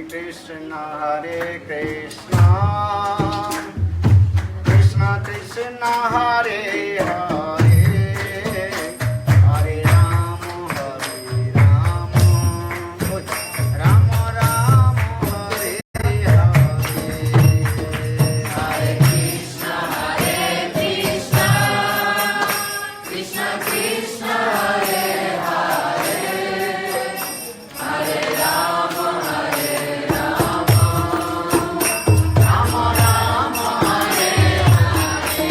Krishna Krishna Krishna Hare Hare Hare Rama Rama Rama Hare Hare Hare Krishna Krishna Krishna Hare Hare Hare Rama Rama Rama Hare Hare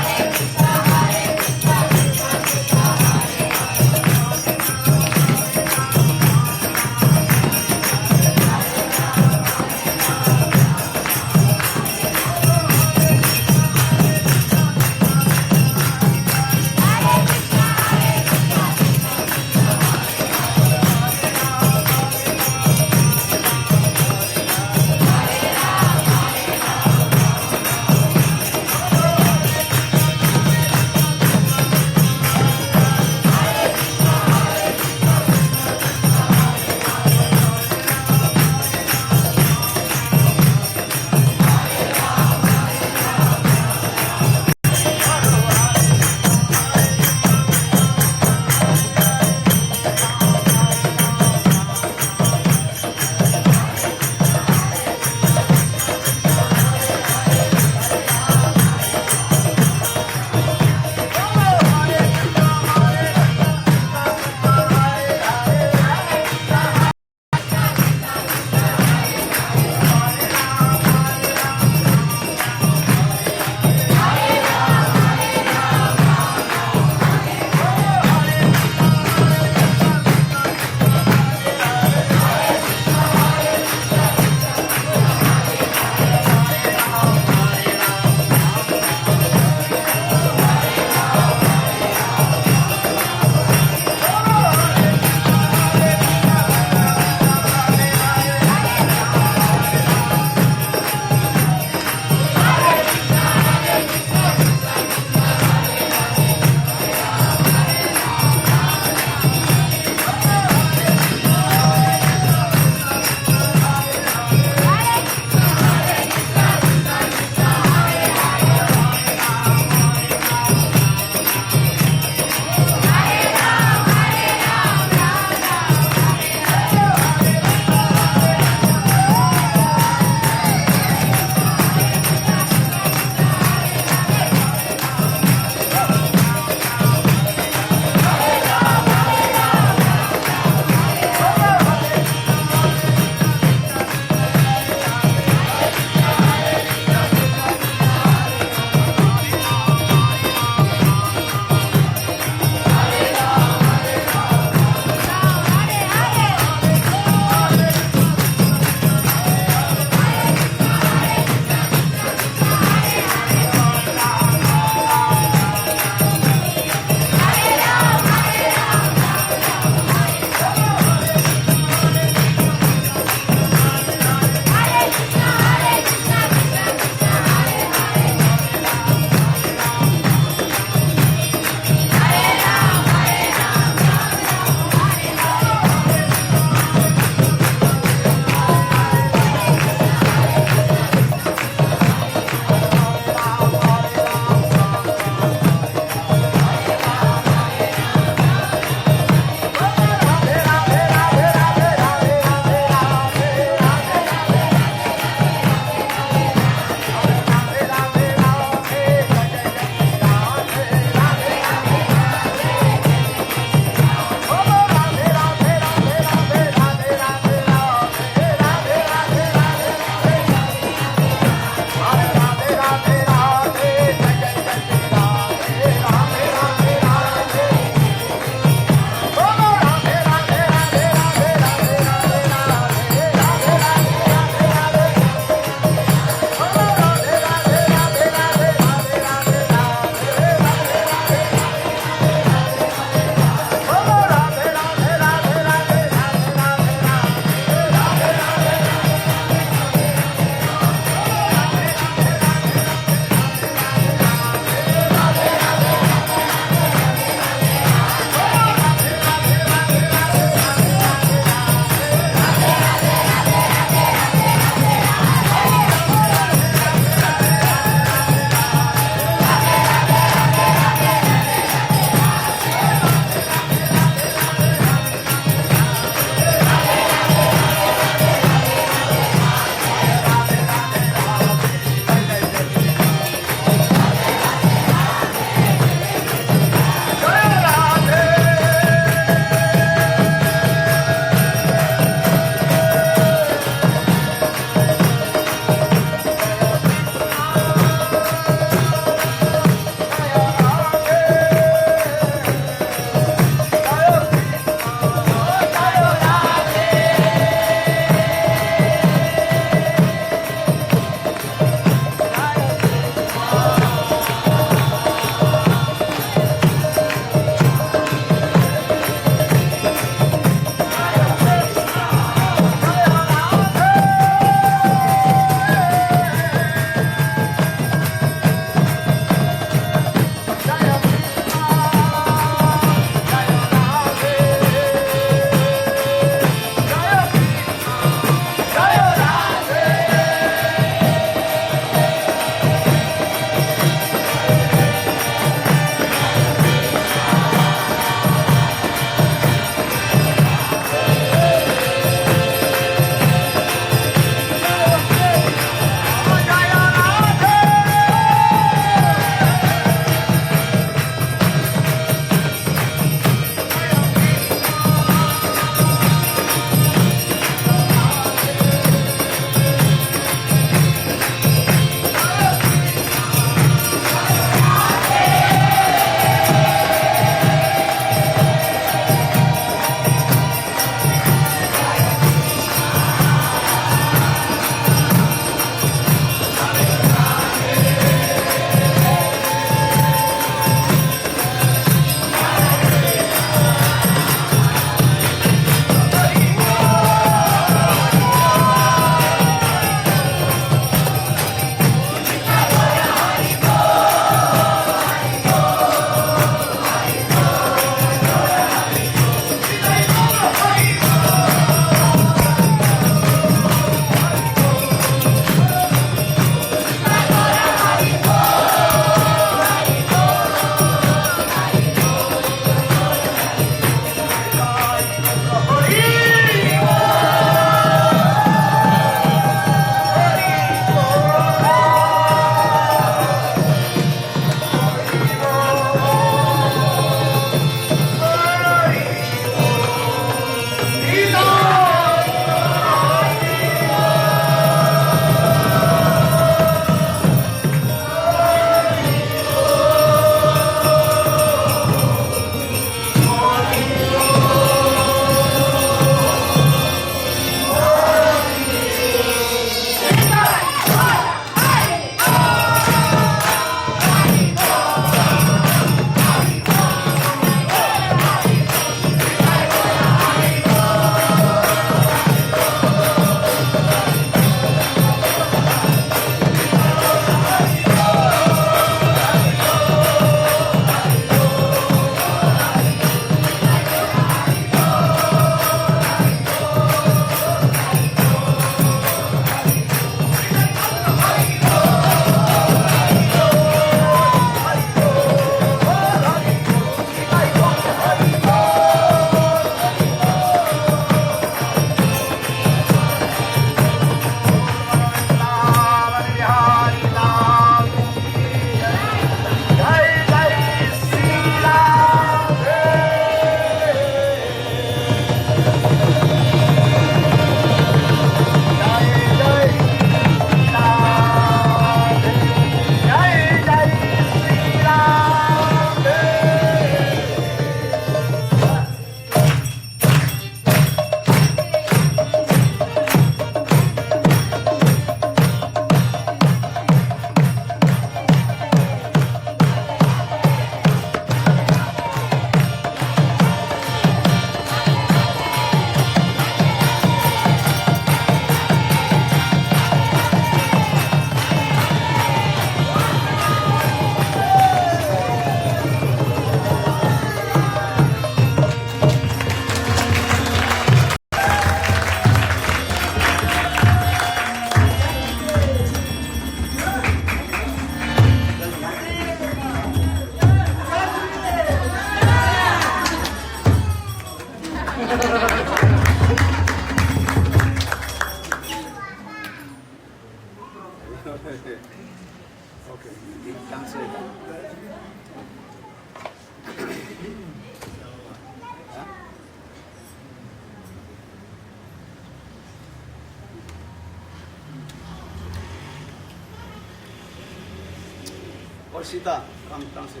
और सीता काम से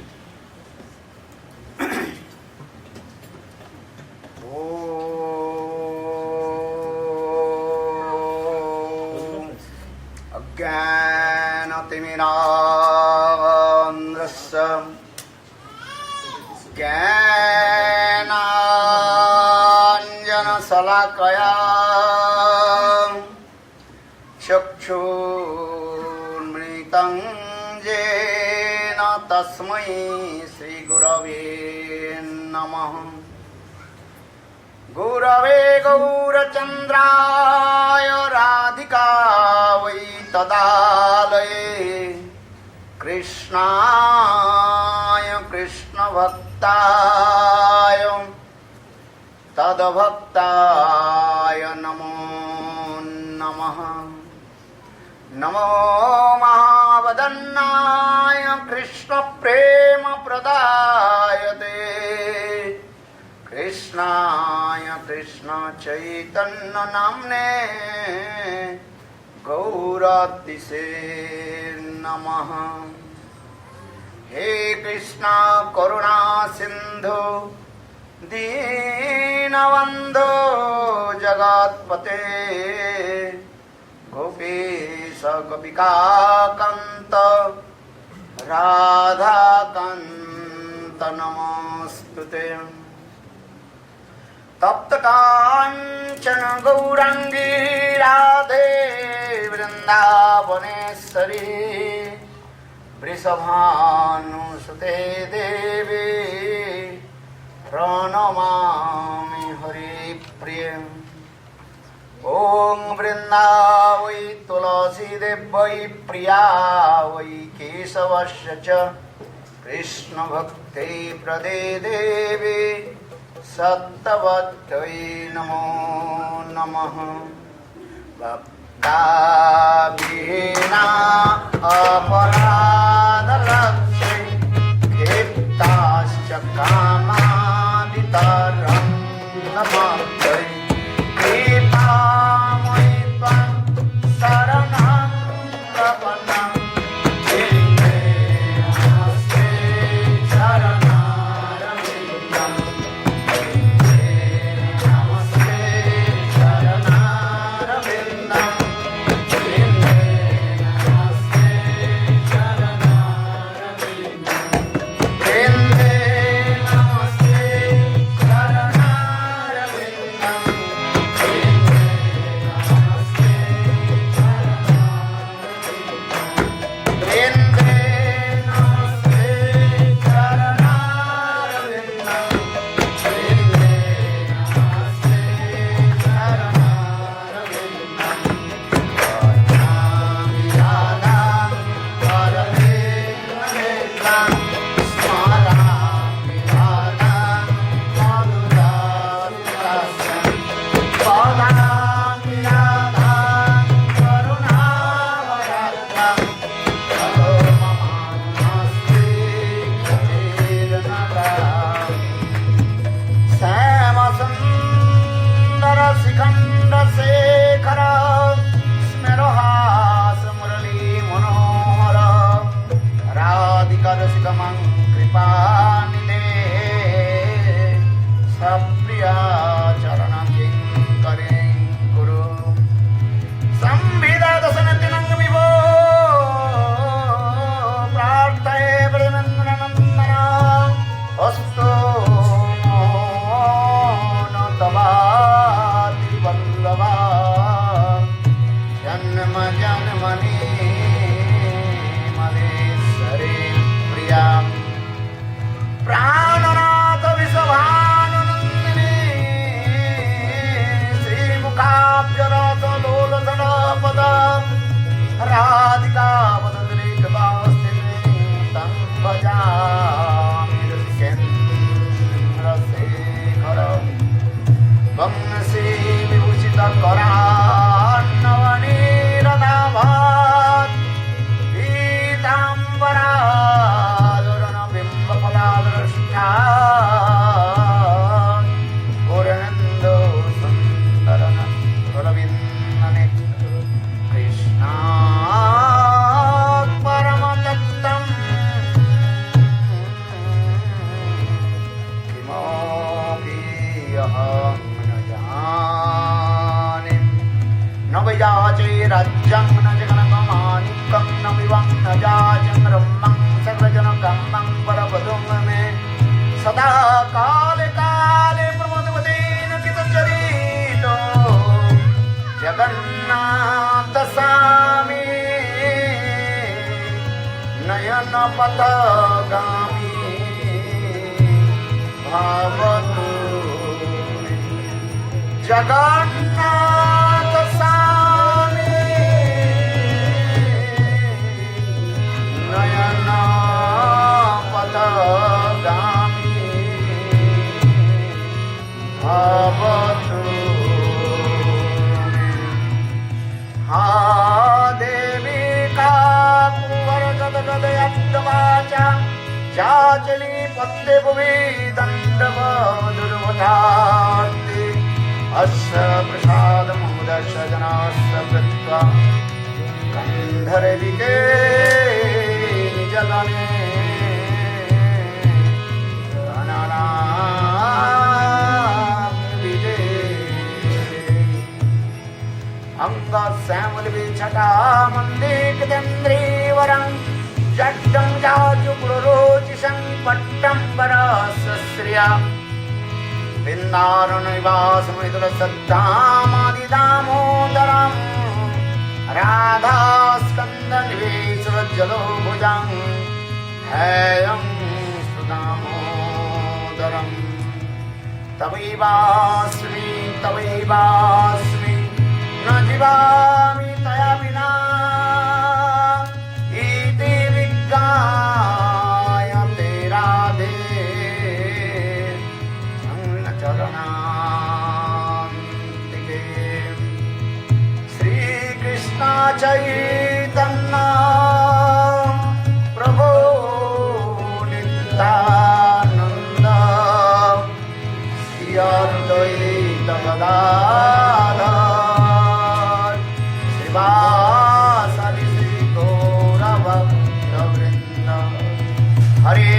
अज्ञानतिमिरान्ध्रस्य ज्ञानाञ्जनशलाकया चक्षुर्मृतं येन तस्मै श्रीगुरवे नमः। गुरवे गौरचन्द्राय राधिकायै तदालये कृष्णाय कृष्णभक्ताय तद्भक्ताय नमो नमः। नमो महावदन्नाय कृष्णप्रेमप्रदायते कृष्णाय कृष्ण चैतन्य नाम्ने गौरतिसे नमः। हे कृष्णा करुणा सिंधु दीनबन्धो जगत्पते गोपीश गोपिकान्त राधाकान्त नमोस्तुते। तप्त कांचन गौरांगी राधे वृंदावनेश्वरी वृषभानुसुते देवी प्रणमामि हरिप्रिये। ॐ वृन्दावै तुलसी देवै प्रिया वै केशवस्य च कृष्णभक्त्यै प्रदे देवी सत्तवत्यै नमो नमः। भक्ताभिना अपराधलक्षे क्षिप्ताश्च कामादितरं नमस्ते। कृपामयि त्वं शरणं प्रपन्नं नमस्ते शरणारविन्दम्। याचे राज्यं न जगन्मानिकं न विवं न जाचं ब्रह्मं सर्वजनकं परपदं मे सदा काले काले प्रमोदवतेन कितचरितो जगन्नाथ स्वामी नयन पथगामी भवतु जगन्नाथ स्वामी नयन पथगामी भवतु हा देवी का कुंवर गदगदयद्वाचा चाचली पत्ते भुवि दंडव दुर्वधार्ति अस्य प्रसादमुदस्य जनास्य कृत्वा गन्धर्विके निजगणे अंगश्यामलविछटा मन्दिकेन्द्रीवरं जड्डं जाजुगुरुरोचिषं पट्टम्बरश्रिया बिन्दारुनिवासमिदुरसद्धामादिदामोदरं राधास्कन्दनिवेशरज्जलो भुजं हेयं सुदामोदरं तवैवास्मि न जीवामि तया विना इति विज्ञायते राधे चरणान्तिके श्रीकृष्ण चैतन्य प्रभो नित्यानन्द श्री अद्वैत गदाधर श्रीवासदि श्री गौरभक्तवृन्द हरे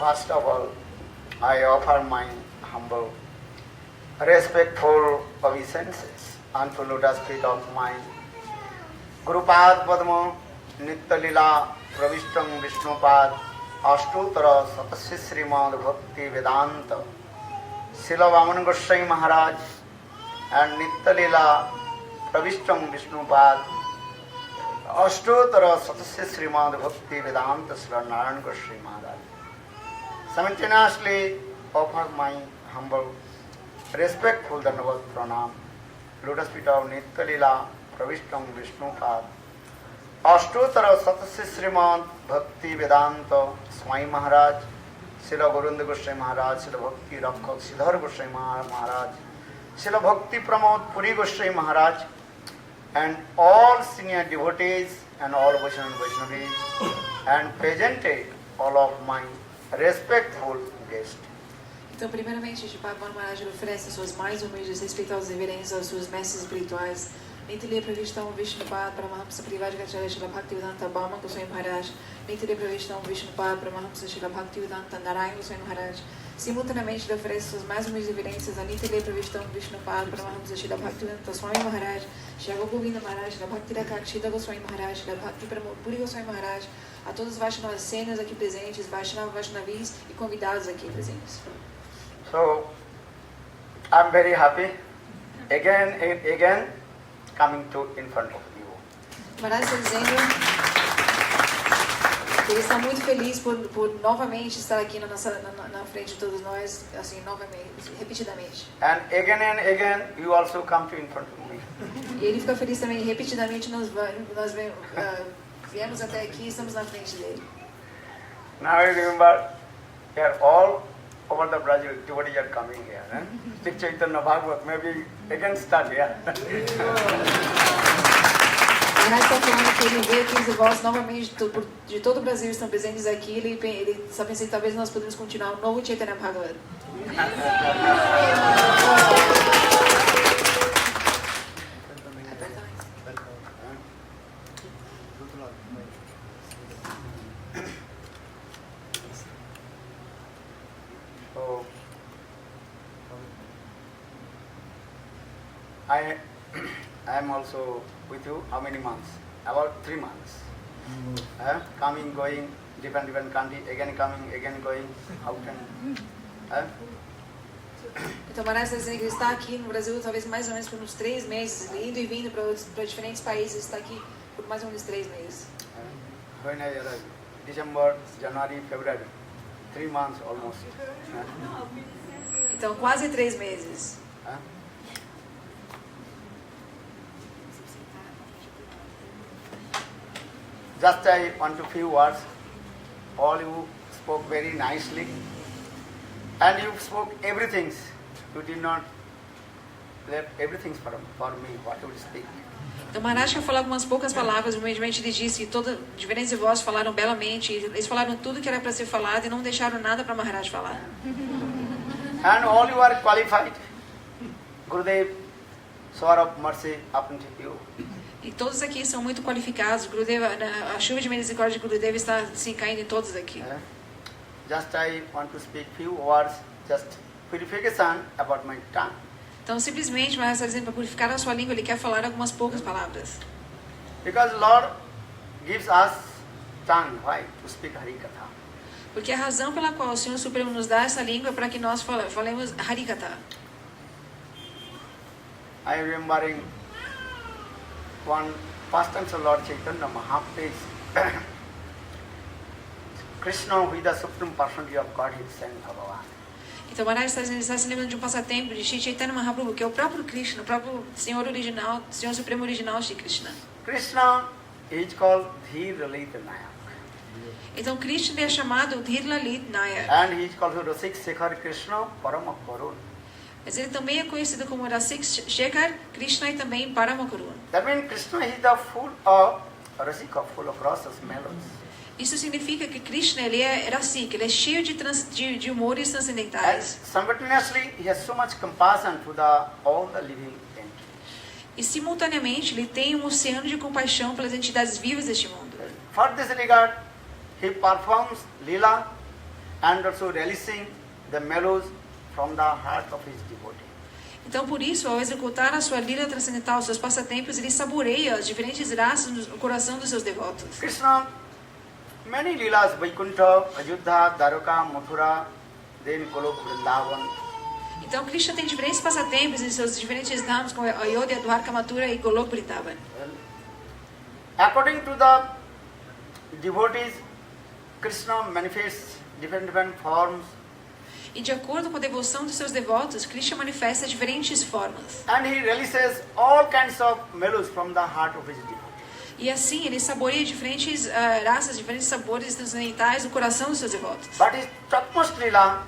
First of all, I offer my humble, respectful obeisances unto lotus feet of mine Gurupad Padma Nitya Lila Pravishtam Vishnupad Ashtotara Satasi Srimad Bhakti Vedanta Srila Vaman Goswami Maharaj and Nitya Lila Pravishtam Vishnupad Ashtotara Satasi Srimad Bhakti Vedanta Srila Narayan Goswami Maharaj. Simultaneously offer my humble, respectful Dandavat Pranam, lotus feet of Nitya Lila Pravishtam Vishnupad Ashtotara Satasi Srimad Bhakti Vedanta Swami Maharaj, Srila Govinda Goswami Maharaj, Srila Bhakti Rakshak Siddhar Goswami Maharaj, Srila Bhakti Pramod Puri Goswami Maharaj, and all senior devotees and all Vaishnava and Vaishnavis and presented all of my respectful guests. Então, primeiramente, Sripad Maharaj oferece suas mais humildes e respeitosas reverências aos seus mestres espirituais. Nitilya Pravishtam Vishnupad Paramahamsa Privajgacharya Srila Bhaktivedanta Bhama Goswami Maharaj. Nitilya Pravishtam Vishnupad Paramahamsa Srila Bhaktivedanta Narayana Goswami Maharaj. Simultaneamente, ele oferece suas mais humildes reverências a Nitilya Pravishtam Vishnupad Paramahamsa Srila Bhaktivedanta Swami Maharaj, Srila Govinda Maharaj, Srila Bhaktirakshita Goswami Maharaj, Srila Bhakti Puri Goswami Maharaj, a todos os Vaishnavas Senas aqui presentes, Vaishnavis e convidados aqui presentes. So, I'm very happy again and again coming to in front of you. Maharaj está dizendo que ele está muito feliz por novamente estar aqui na frente de todos nós, assim, novamente, repetidamente. And again, you also come to in front of me. E ele fica feliz também, repetidamente nós viemos até aqui e estamos na frente dele. Now I remember, they are all over the Brazil, devotees are coming here. Sri Chaitanya Bhagavat, maybe again start here. O Maharaj está falando que ele vê que os devotos novamente de todo o Brasil estão presentes aqui. Ele está pensando que talvez nós podemos continuar um novo Chaitanya Bhagavat. So, I am also with you. How many months? About 3 months. Coming, going, different country, again coming, again going, out and. Então, o Maharaj está dizendo que ele está aqui no Brasil talvez mais ou menos por uns 3 meses, indo e vindo para diferentes países. Está aqui por mais ou menos 3 meses. When I arrived, December, January, February, 3 months almost. Então, quase 3 meses. Just I want to few words. All you spoke very nicely, and you spoke everything. You did not left everything for me. What you speak. Então, Maharaj quer falar algumas poucas palavras. Humildemente ele disse que diferentes vozes falaram belamente. Eles falaram tudo que era para ser falado e não deixaram nada para Maharaj falar. And all you are qualified. Gurudev, shower of mercy upon you. E todos aqui são muito qualificados. Gurudeva, a chuva de misericórdia de Gurudeva está assim caindo em todos aqui. Just I want to speak few words, just purification about my tongue. Então, simplesmente, Maharaj está dizendo para purificar a sua língua, ele quer falar algumas poucas palavras. Because Lord gives us tongue, why? To speak Harikatha. Porque a razão pela qual o Senhor Supremo nos dá essa língua é para que nós falemos Harikatha. I am remembering one first time so Lord Chaitanya Mahaprabhu Krishna, who is the supreme personality of God, is sent Bhagavan. Então, Maharaj está se lembrando de um passatempo de Shri Chaitanya Mahaprabhu, que é o próprio Krishna, o próprio Senhor original, Senhor Supremo original Shri Krishna. Krishna is called Dhir Lalit Nayak. Então, Krishna é chamado Dhir Lalit Nayak. And he is called Rasik Shekhar Krishna Parama Karun. Mas ele também é conhecido como Rasik Shekhar Krishna e também Paramakarun. That means Krishna is the full of Rasika, full of rasas, melons. Isso significa que Krishna ele é Rasik, ele é cheio de humores And transcendentais. simultaneously, he has so much compassion to all the living entities. E simultaneamente ele tem um oceano de compaixão pelas entidades vivas deste mundo. For this regard, he performs lila and also relishing the mellows from the heart of his devotee. Então, por isso, ao executar a sua lila transcendental, os seus passatempos, ele saboreia as diferentes raças no coração dos seus devotos. Krishna, many lilas, Vaikuntha, Ajodhya, Dwaraka, Mathura, then Golok, Vrindavan. Então, Krishna tem diferentes passatempos em seus diferentes dhamas, como Ayodhya, Dwarka, Mathura e Golok Vrindavan. According to the devotees, Krishna manifests different forms. E de acordo com a devoção dos seus devotos, Krishna manifesta diferentes formas. And he releases all kinds of mellows from the heart of his devotee. E assim, ele saboreia diferentes raças, diferentes sabores transcendentais no coração dos seus devotos. But his topmost lila,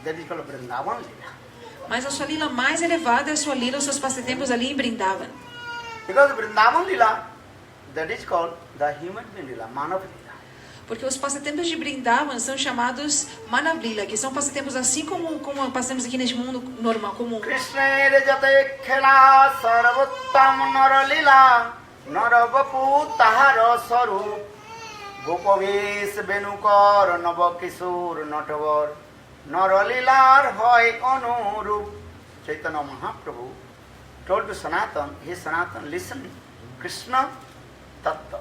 that is called Vrindavan lila. Mas a sua lila mais elevada é a sua lila, os seus passatempos ali em Brindavan. Because Vrindavan Lila, that is called the human being Lila, Manav Lila. Porque os passatempos de Brindavan são chamados Manav-lila, que são passatempos assim como passatempos aqui neste mundo normal, comum. Krishna Rejate Khela Sarvottam Nara Lila Naravapu Tahara Sarup Gopavesh Venukar Navakisur Natavar Nara Lilar Hoy Anurup. Chaitanya Mahaprabhu told to Sanatan, hey Sanatan, listen, Krishna Tattva.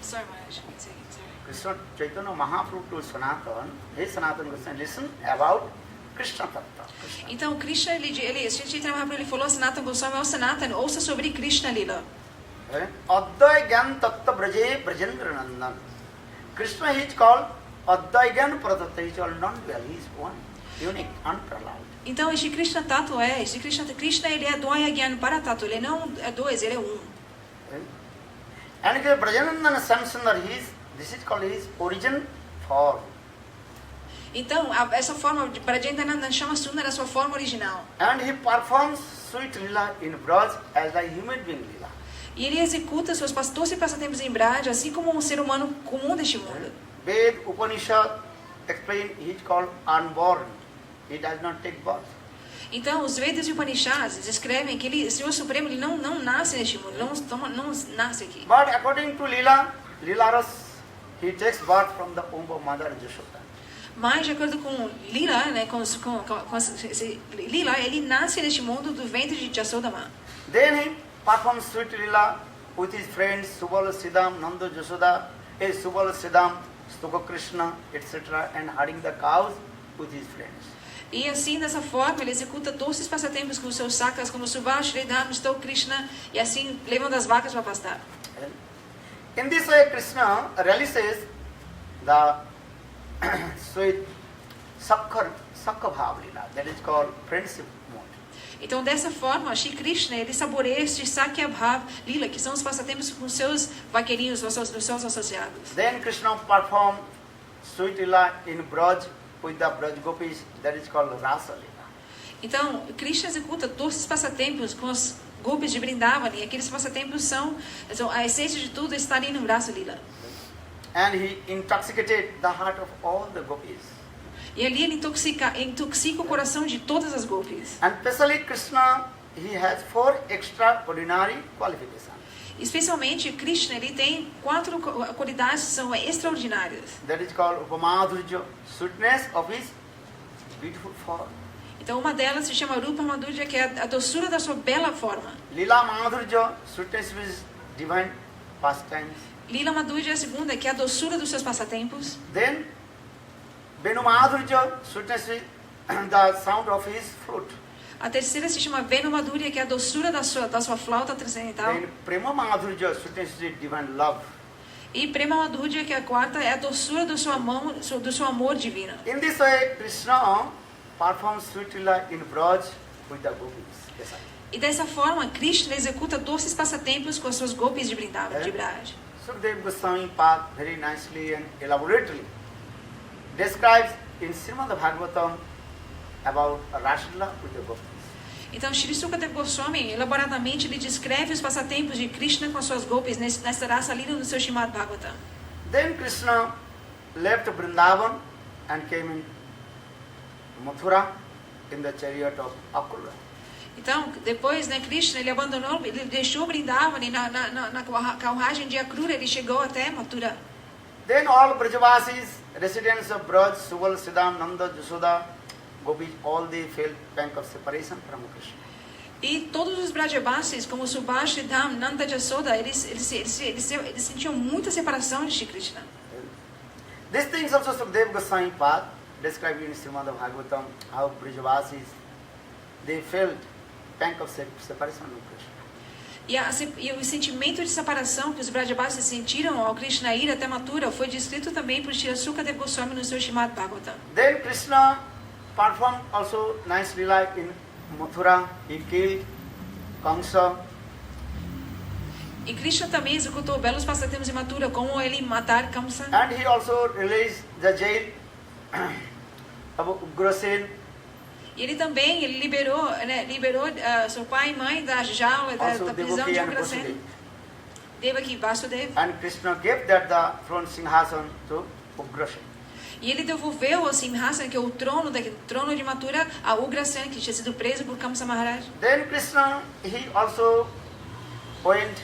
Sorry, Maharaj, sorry. Krishna Chaitanya Mahaprabhu told Sanatan, hey Sanatan Krishna, listen about Krishna Tattva. Krishna. Então, Krishna, Chaitanya Mahaprabhu, ele falou, Sanatan Goswami, ao Sanatan, ouça sobre Krishna Lila. Advai Gyan Tattva Braje Brajendra Nandan. Krishna is called Advai Gyan Pradatta, he is called non-dual, he is one, unique, unparalleled. Então, este Krishna Tattva Krishna, ele é Dvaya Gyan Paratattva, ele não é dois, ele é um. And Brajanandana Samsundar, this is called his origin form. Então, essa forma de Brajandananda chama Sundar a sua forma original. And he performs sweet lila in Braj as a human being lila. E ele executa seus 12 passatempos em Braj, assim como um ser humano comum deste mundo. Ved Upanishad explain he is called unborn. He does not take birth. Então, os Vedas e Upanishads descrevem que ele, o Senhor Supremo, ele não nasce neste mundo, não nasce aqui. But according to Lila, Lilaras, he takes birth from the womb of Mother Yashoda. Mas, de acordo com Lila, né, Lila, ele nasce neste mundo do ventre de Jasodama. Then he performs sweet lila with his friends Subala Siddham, Nanda Yashoda, Subala Siddham, Stuka Krishna, etc. and herding the cows with his friends. E assim, dessa forma, ele executa todos os passatempos com seus sakas, como Subhash, Sridham, Sto Krishna, e assim levando as vacas para pastar. In this way, Krishna realises the sweet Sakha Bhav Lila, that is called friendship mode. Então, dessa forma, Shri Krishna, ele saboreia este Sakya Bhav Lila, que são os passatempos com seus vaqueirinhos, os seus associados. Then Krishna performed sweet lila in Braj with the Braj Gopis, that is called Rasa Lila. Então, Krishna executa todos esses passatempos com os gopis de Vrindavan, e aqueles passatempos são a essência de tudo está ali no Rasa Lila. And he intoxicated the heart of all the gopis. E ali ele intoxica o coração de todas as gopis. And especially Krishna, he has 4 extraordinary qualifications. Especialmente Krishna, ele tem 4 qualidades que são extraordinárias. That is called Upamadhurya, sweetness of his beautiful form. Então, uma delas se chama Rupa Madhurya, que é a doçura da sua bela forma. Lila Madhurya, sweetness of his divine pastimes. Lila Madhurya é a segunda, que é a doçura dos seus passatempos. Then Venu Madhurya, sweetness with the sound of his flute. A terceira se chama Venu Madhurya, que é a doçura da sua flauta transcendental. Then Prema Madhurya, sweetness with divine love. E Prema Madhurya, que é a quarta, é a doçura do seu amor divino. In this way, Krishna performs sweet lila in Braj with the gopis. Yes, E dessa forma, Krishna executa doces passatempos com as suas gopis de Vrindavan, de Braj. Sukadeva Goswami Pad very nicely and elaborately describes in Srimad Bhagavatam about Raslila with the gopis. Então, Shri Sukadeva Goswami, elaboradamente, ele descreve os passatempos de Krishna com as suas gopis nessa raça lila no seu Srimad Bhagavatam. Then Krishna left Vrindavan and came in Mathura in the chariot of Akrura. Então, depois, né, Krishna, ele abandonou, ele deixou Vrindavan e na carruagem de Akrura, ele chegou até Mathura. Then all Brajavasis, residents of Braj, Subal, Siddham, Nanda, Jasoda, Gopis, all they felt pang of separation from Krishna. E todos os Brajavasis, como Subhash, Sridham, Nanda, Jasoda, eles sentiam muita separação de Shri Krishna. These things also Sukadeva Goswami Pad described in Srimad Bhagavatam, how Brajavasis, they felt pang of separation from Krishna. E o sentimento de separação que os Brajavasis sentiram ao Krishna ir até Mathura foi descrito também por Shri Sukadeva Goswami no seu Srimad Bhagavatam. Then Krishna performed also nice lila in Mathura. He killed Kamsa. E Krishna também executou belos passatempos em Mathura, como ele matar Kamsa. And he also released the jail of Ugrasen. E ele também liberou seu pai e mãe da jaula, Also da prisão Devaki de and Ugrasena. Vasudeva. Devaki, Vasudev. And Krishna gave that the throne Singhasan to Ugrasena. E ele devolveu ao Simhasana, que é o trono de Mathura, a Ugrasena, que tinha sido preso por Kamsa Maharaj. Then Krishna, he also went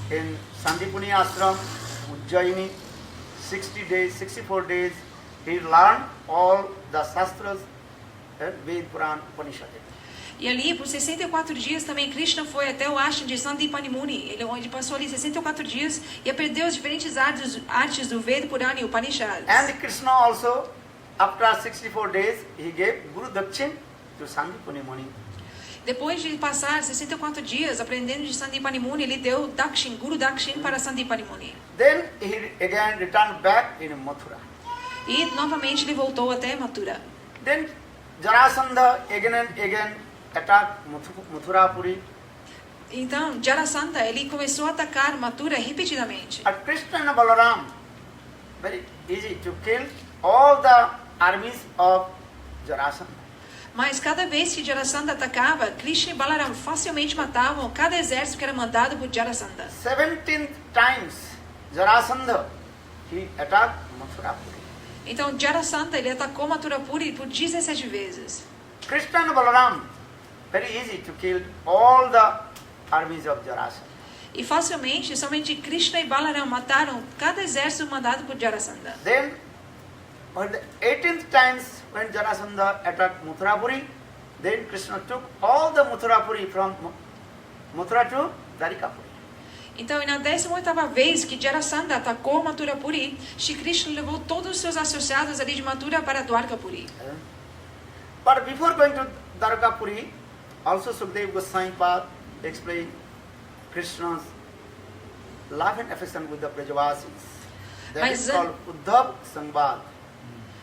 in Sandipuni Ashram, Ujjaini, 60 days, 64 days. He learned all the Shastras, Ved, Puran, Upanishad. E ali, por 64 dias, também Krishna foi até o ashram de Sandipani Muni, onde passou ali 64 dias e aprendeu as diferentes artes do Veda, Purana e Upanishads. And Krishna also, after 64 days, he gave Guru Dakshin to Sandipani Muni. Depois de passar 64 dias aprendendo de Sandipani Muni, ele deu Dakshin, Guru Dakshin para Sandipani Muni. Then he again returned back in Mathura. E novamente ele voltou até Mathura. Then Jarasandha again and again attacked Mathurapuri. Então, Jarasandha, ele começou a atacar Mathura repetidamente. At Krishna and Balaram, very easy to kill all the armies of Jarasandha. Mas cada vez que Jarasandha atacava, Krishna e Balaram facilmente matavam cada exército que era mandado por Jarasandha. 17 times Jarasandha, he attacked Mathurapuri. Então, Jarasandha, ele atacou Mathurapuri por 17 vezes. Krishna and Balaram, very easy to kill all the armies of Jarasandha. E facilmente, somente Krishna e Balaram mataram cada exército mandado por Jarasandha. Then, on the 18th times when Jarasandha attacked Mathurapuri, then Krishna took all the Mathurapuri from Mathura to Dwarikapuri. Então, e na 18ª vez que Jarasandha atacou Mathurapuri, Shri Krishna levou todos os seus associados ali de Mathura para Dwarkapuri. But before going to Dwarkapuri, also Sukadeva Goswami Pad explained Krishna's love and affection with the Brajavasis. That is called Uddhav Sambad.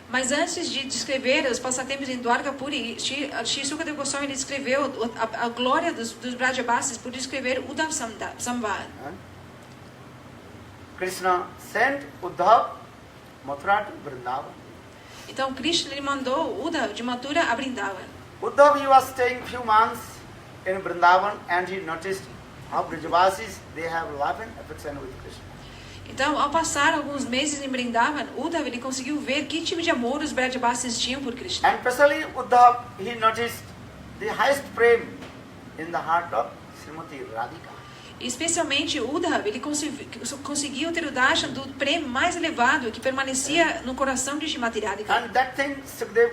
Mas antes de descrever os passatempos em Dwarkapuri, Shri Sukadeva Goswami descreveu a glória dos Brajabasis por descrever Uddhav Sambad. Krishna sent Uddhav Mathura to Vrindavan. Então Krishna ele mandou Uddhav de Mathura a Vrindavan. Uddhav, he was staying few months in Vrindavan and he noticed how Brajavasis, they have love and affection with Krishna. Então, ao passar alguns meses em Vrindavan, Uddhav ele conseguiu ver que tipo de amor os Brajabasis tinham por Krishna. And especially Uddhav, he noticed the highest prem in the heart of Srimati Radhika. E especialmente Uddhav, ele conseguiu ter o darshan do prêmio mais elevado que permanecia no coração de Srimati Radhika. And that thing Sukadeva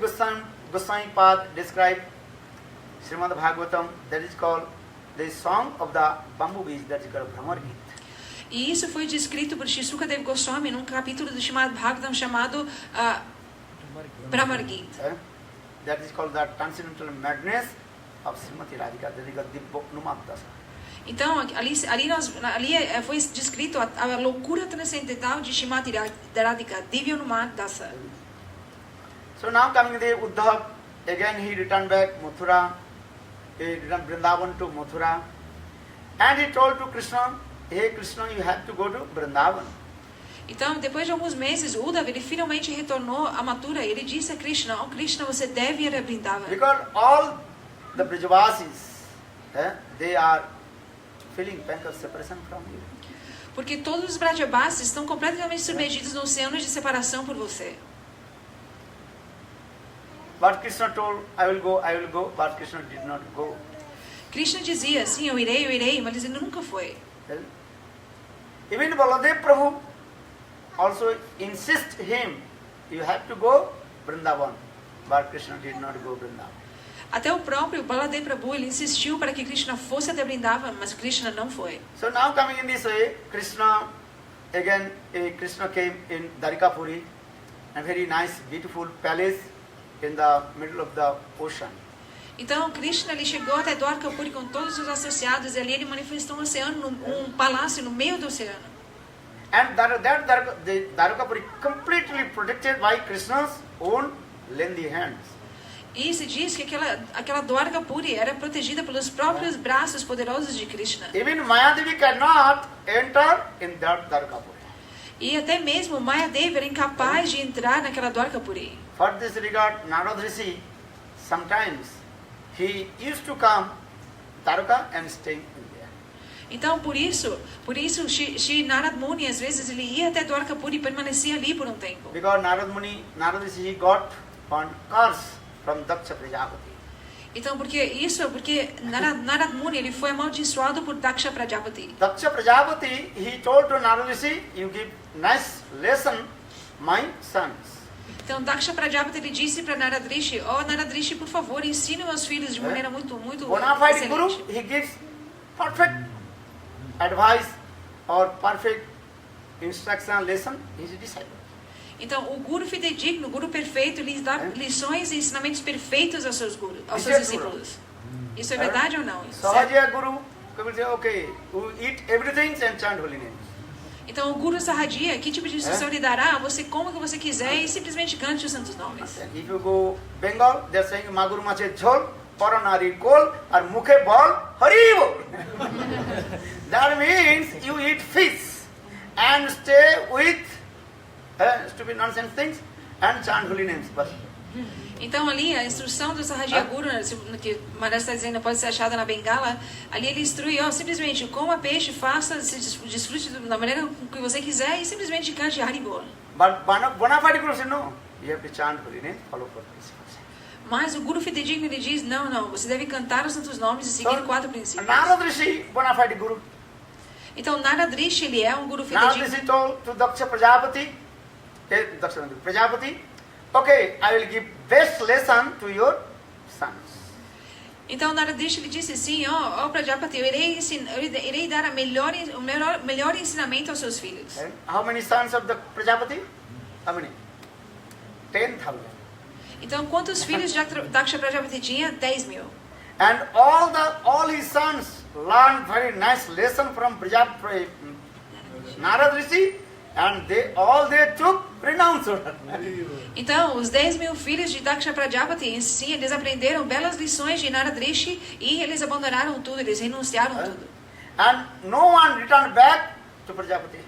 Goswami Pad described Srimad Bhagavatam, that is called the song of the bumblebees, that is called Bhramar Geet. E isso foi descrito por Shri Sukadeva Goswami num capítulo do Srimad Bhagavatam chamado Bhramar Geet. That is called the transcendental madness of Srimati Radhika, that is called Dibboknumadasa. Então, ali foi descrito a loucura transcendental de Srimati Radhika, Divyanumad Dasa. So now coming the Uddhav, again he returned back Mathura, he returned Vrindavan to Mathura, and he told to Krishna, hey Krishna, you have to go to Vrindavan. Então, depois de alguns meses, Uddhav ele finalmente retornou a Mathura e ele disse a Krishna, oh Krishna, você deve ir a Vrindavan. Because all the Brajavasis, they are feeling pain of separation from you. Porque todos os Brajabasis estão completamente submergidos no oceano de separação por você. But Krishna told, I will go, but Krishna did not go. Krishna dizia, sim, eu irei, mas ele nunca foi. Even Baladev Prabhu also insist him, you have to go Vrindavan, but Krishna did not go Vrindavan. Até o próprio Baladev Prabhu ele insistiu para que Krishna fosse até Vrindavan, mas Krishna não foi. So now coming in this way, Krishna came in Dwarikapuri, a very nice, beautiful palace in the middle of the ocean. Então Krishna ele chegou até Dwarkapuri com todos os associados e ali ele manifestou um oceano, um palácio no meio do oceano. And the Dwarkapuri completely protected by Krishna's own lengthy hands. E se diz que aquela Dwarkapuri era protegida pelos próprios braços poderosos de Krishna. Even Mayadevi cannot enter in that Dwarkapuri. E até mesmo Mayadevi era incapaz de entrar naquela Dwarkapuri. For this regard, Narad Rishi sometimes he used to come Dwarka and stay in there. Então, por isso, Shri Narad Muni, às vezes, ele ia até Dwarkapuri e permanecia ali por um tempo. Because Narad Rishi, he got one curse from Daksha Prajapati. Então, porque Narad Muni, ele foi amaldiçoado por Daksha Prajapati. Daksha Prajapati, he told to Narad Rishi, you give nice lesson, my sons. Então, Daksha Prajapati, ele disse para Narad Rishi, Narad Rishi, por favor, ensine meus filhos de maneira muito Bonafide Guru, excelente. he gives perfect advice or perfect instruction lesson, his disciple. Então, o Guru fidedigno, o Guru perfeito, ele dá lições e ensinamentos perfeitos aos seus Isso é discípulos. Isso é verdade ou não? Sahaja Guru, people say, okay, you eat everything and chant holy names. Então, o Guru Sahaja, que tipo de instrução ele dará? Você come o que você quiser e simplesmente cante os santos nomes. If you go Bengal, they are saying Maguru Mache Jhol, Paranari Kol, or Mukhe Bal, Haribol. That means you eat fish and stay with stupid nonsense things and chant holy names. But Então, ali, a instrução do Sahaja Guru, que Maharaj está dizendo, pode ser achada na Bengala, ali ele instrui, simplesmente coma peixe, faça, se desfrute da maneira que você quiser e simplesmente cante Haribol. But Bonafide Guru said, no, you have to chant holy names, follow for principles. Mas o Guru fidedigno, ele diz, não, você deve cantar os santos nomes e seguir 4 princípios. Narad Rishi, Bonafide Guru. Então, Narad Rishi, ele é um Guru Narad fidedigno. Rishi told to Daksha Prajapati, okay, I will give best lesson to your sons. Então, Narad Rishi, ele disse assim, Prajapati, eu irei dar o melhor ensinamento aos seus filhos. How many sons of the Prajapati? How many? 10,000. Então, quantos filhos Daksha Prajapati tinha? 10,000. And all his sons learned very nice lesson from Narad Rishi, and they took renounced. Então, os 10,000 filhos de Daksha Prajapati, sim, eles aprenderam belas lições de Narad Rishi e eles abandonaram tudo, eles renunciaram tudo. And no one returned back to Prajapati.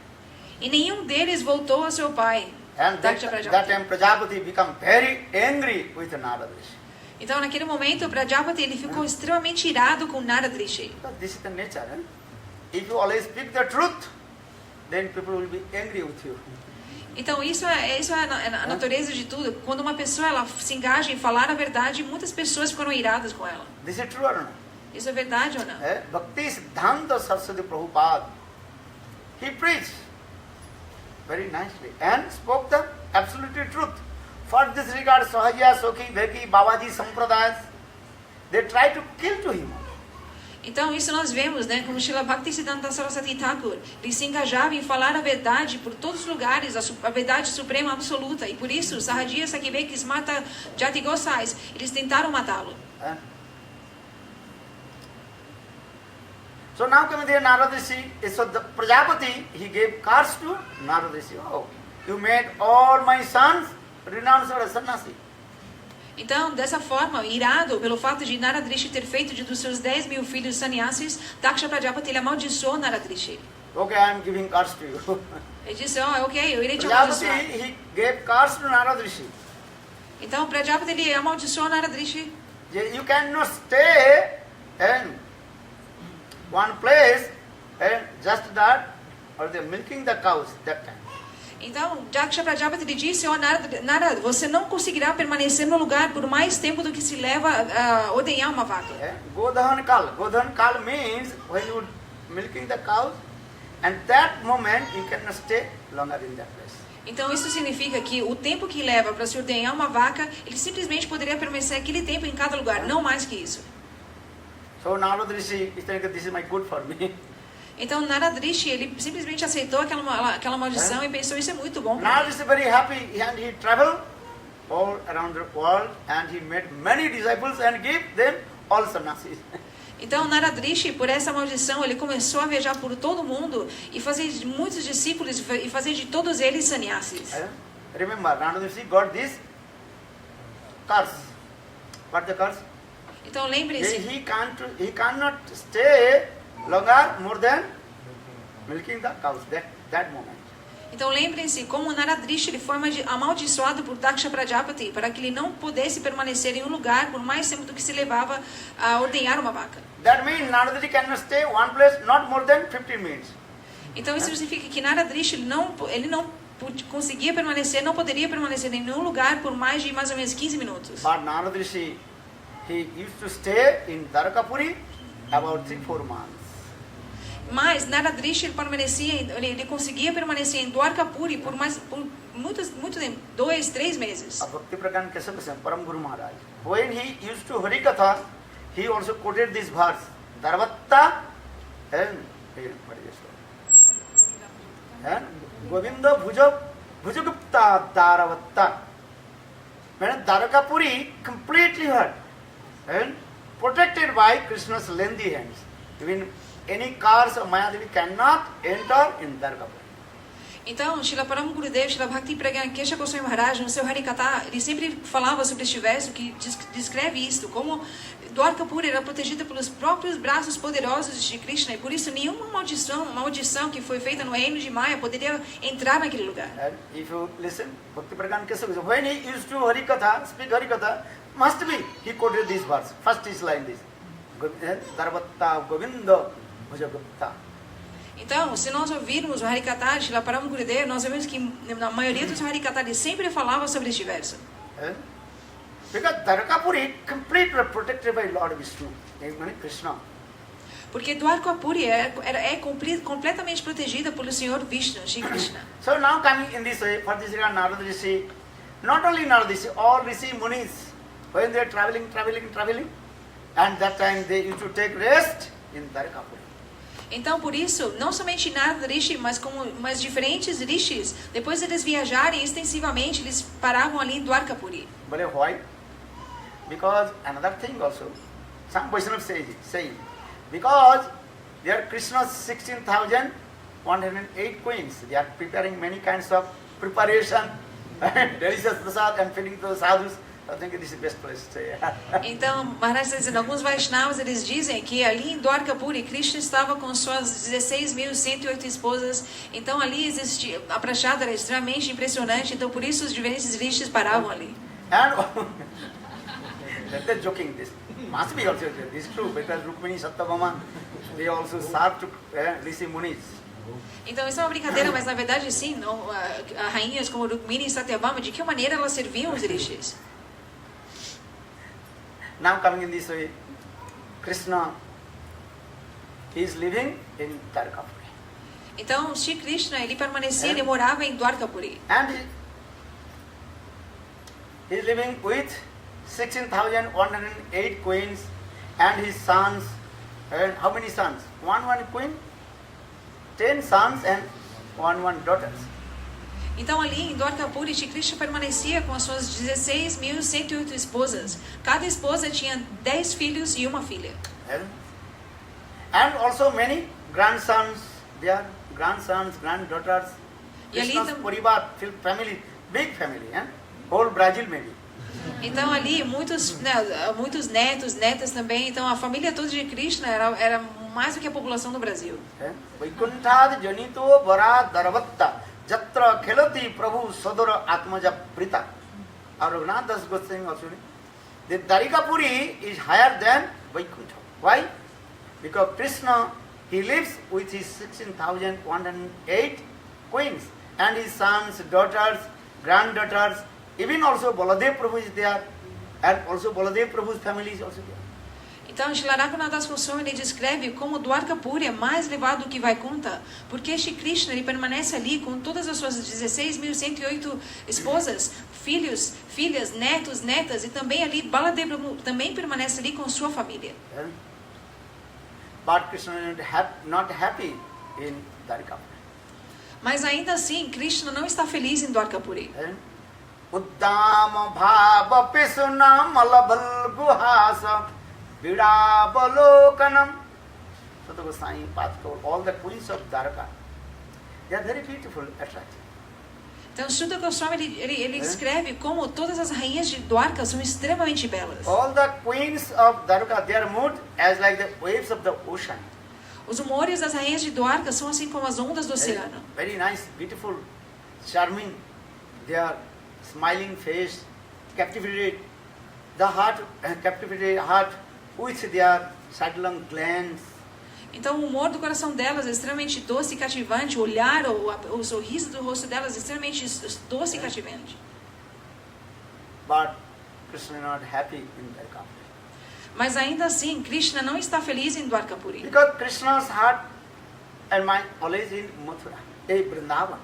E nenhum deles voltou ao seu pai, And Daksha that Prajapati. time Prajapati became very angry with Narad Rishi. Então, naquele momento, Prajapati, ele ficou extremamente irado com Narad Rishi. This is the nature. If you always speak the truth, then people will be angry with you. Então, isso é a natureza de tudo. Quando uma pessoa ela se engaja em falar a verdade, muitas pessoas ficam iradas com ela. This is true or not? Isso é verdade ou não? Bhakti Siddhanta Saraswati Prabhupada, he preached very nicely and spoke the absolute truth. For this regard, Sahaja, Sokhi, Bheki, Babaji, Sampradayas, they try to kill to him. Então, isso nós vemos, né? Como Srila Bhaktisiddhanta Saraswati Thakur, ele se engajava em falar a verdade por todos os lugares, a verdade suprema absoluta. E por isso, Sahaja, Sakibeki, Smata, Jati Gosais, eles tentaram matá-lo. So now coming there, Narad Rishi, so the Prajapati, he gave curse to Narad Rishi. Oh, you made all my sons renounce as sannyasi. Então, dessa forma, irado pelo fato de Narad Rishi ter feito dos seus 10,000 filhos sannyasis, Daksha Prajapati, ele amaldiçoou Narad Rishi. Okay, I am giving curse to you. Ele disse, ok, eu irei te Prajapati, amaldiçoar. he gave curse to Narad Rishi. Então, Prajapati, ele amaldiçoou Narad Rishi. You cannot stay in one place and just that, or they milking the cows that time. Então, Daksha Prajapati lhe disse, Narad, você não conseguirá permanecer no lugar por mais tempo do que se leva a ordenhar uma vaca. Godhan Kal. Godhan Kal means when you milking the cows, and that moment you cannot stay longer in that place. Então, isso significa que o tempo que leva para se ordenhar uma vaca, ele simplesmente poderia permanecer aquele tempo em cada lugar, não mais que isso. So Narad Rishi is saying, this is my good for me. Então, Narad Rishi, ele simplesmente aceitou aquela maldição e pensou, isso é muito bom. Narad is very happy and he traveled all around the world and he made many disciples and gave them all sannyasis. Então, Narad Rishi, por essa maldição, ele começou a viajar por todo o mundo e fazer muitos discípulos e fazer de todos eles sannyasis. Remember, Narad Rishi got this curse. What the curse? Então, lembre-se. He cannot stay longer more than milking the cows that moment. Então lembrem-se como Naradrishi ele foi amaldiçoado por Daksha Prajapati para que ele não pudesse permanecer em um lugar por mais tempo do que se levava a ordenhar uma vaca. That means Narada cannot stay one place not more than 15 minutes. Então isso significa que Naradrishi ele não conseguia permanecer, não poderia permanecer em nenhum lugar por mais ou menos 15 minutos. But Narada Rishi, he used to stay in Dwarakapuri about 3-4 months. Mas Naradrishi ele conseguia permanecer em Dwarkapuri por muito tempo, 2-3 meses. Bhakti Prakan Kesava Goswami, Param Guru Maharaj, when he used to Harikatha, he also quoted this verse, Darvatta and Govinda Bhujagupta Daravatta. When Dwarakapuri completely hurt and protected by Krishna's lengthy hands. Even any cars of Mayadevi cannot enter in Dwarakapuri. Então, Srila Param Gurudev, Srila Bhakti Pragyan Kesha Goswami Maharaj, no seu Harikatha, ele sempre falava sobre este verso que descreve isto, como Dwarkapuri era protegida pelos próprios braços poderosos de Krishna, e por isso nenhuma maldição que foi feita no reino de Maya poderia entrar naquele lugar. And if you listen, Bhakti Prakan Kesava Goswami, when he used to Harikatha, speak Harikatha, must be, he quoted this verse. First is line this, Darvatta Govinda Bhujagupta. Então, se nós ouvirmos o Harikatha de Srila Param Gurudev, nós vemos que na maioria dos Harikatha ele sempre falava sobre este verso. Because Dwarakapuri completely protected by Lord Vishnu, Krishna. Porque Dwarkapuri é completamente protegida pelo Senhor Vishnu, Shri Krishna. So now coming in this way, for this regard, Narada Rishi, not only Narada Rishi, all Rishi Munis, when they are traveling, and that time they used to take rest in Dwarakapuri. Então, por isso, não somente Narada Rishi, mas diferentes rishis, depois de eles viajarem extensivamente, eles paravam ali em Dwarkapuri. But why? Because another thing also, some Vaishnavas say, because they are Krishna's 16,108 queens, they are preparing many kinds of preparation, delicious prasad and feeding to the sadhus. I think this is the best place to stay. Então, Maharaj está dizendo, alguns Vaishnavas, eles dizem que ali em Dwarkapuri, Krishna estava com suas 16.108 esposas, então ali existia, a prachada era extremamente impressionante, então por isso os diferentes rishis paravam ali. And they're joking this. Must be also this is true, because Rukmini Satyabhama, they also serve to Rishi Munis. Então isso é uma brincadeira, mas na verdade sim, rainhas como Rukmini e Satyabhama, de que maneira elas serviam os rishis? Now coming in this way, Krishna is living in Dwarakapuri. Então, Shri Krishna, ele permanecia, ele morava em Dwarkapuri. And he is living with 16,108 queens and his sons. And how many sons? One queen, 10 sons and one daughters. Então ali em Dwarkapuri, Shri Krishna permanecia com as suas 16.108 esposas. Cada esposa tinha 10 filhos e uma filha. And also many grandsons, their grandsons, granddaughters. E ali Krishna's Parivar, family, big family, whole Brazil maybe. Então ali muitos netos, netas também. Então a família toda de Krishna era mais do que a população do Brasil. Vaikuntad janito vara darvatta. Jatra khelati Prabhu Sadara Atmaja Prita. Our Raghunath Das Goswami also. The Dwarakapuri is higher than Vaikuntha. Why? Because Krishna, he lives with his 16,108 queens and his sons, daughters, granddaughters. Even also Baladev Prabhu is there, and also Baladev Prabhu's family is also there. Então, Srila Raghunath Das Goswami ele descreve como Dwarkapuri é mais elevado do que Vaikuntha, porque Shri Krishna ele permanece ali com todas as suas 16.108 esposas, filhos, filhas, netos, netas, e também ali Baladev Prabhu também permanece ali com sua família. But Krishna is not happy in Dwarakapuri. Mas ainda assim, Krishna não está feliz em Dwarkapuri. Uddama bhava pisuna malabal guhasa vidabalokanam. So the Goswami Path told all the queens of Dwaraka, they are very beautiful, attractive. Então, Shuddha Goswami ele descreve como todas as rainhas de Dwarka são extremamente belas. All the queens of Dwaraka, their mood as like the waves of the ocean. Os humores das rainhas de Dwarka são assim como as ondas do oceano. Very nice, beautiful charming, their smiling face captivated the heart, with their sidelong glance. Então o humor do coração delas é extremamente doce e cativante, o olhar, o sorriso do rosto delas é extremamente doce e cativante. But Krishna is not happy in Dwarkapuri. Mas ainda assim, Krishna não está feliz em Dwarkapuri. Because Krishna's heart and mind always in Mathura, in Vrindavan.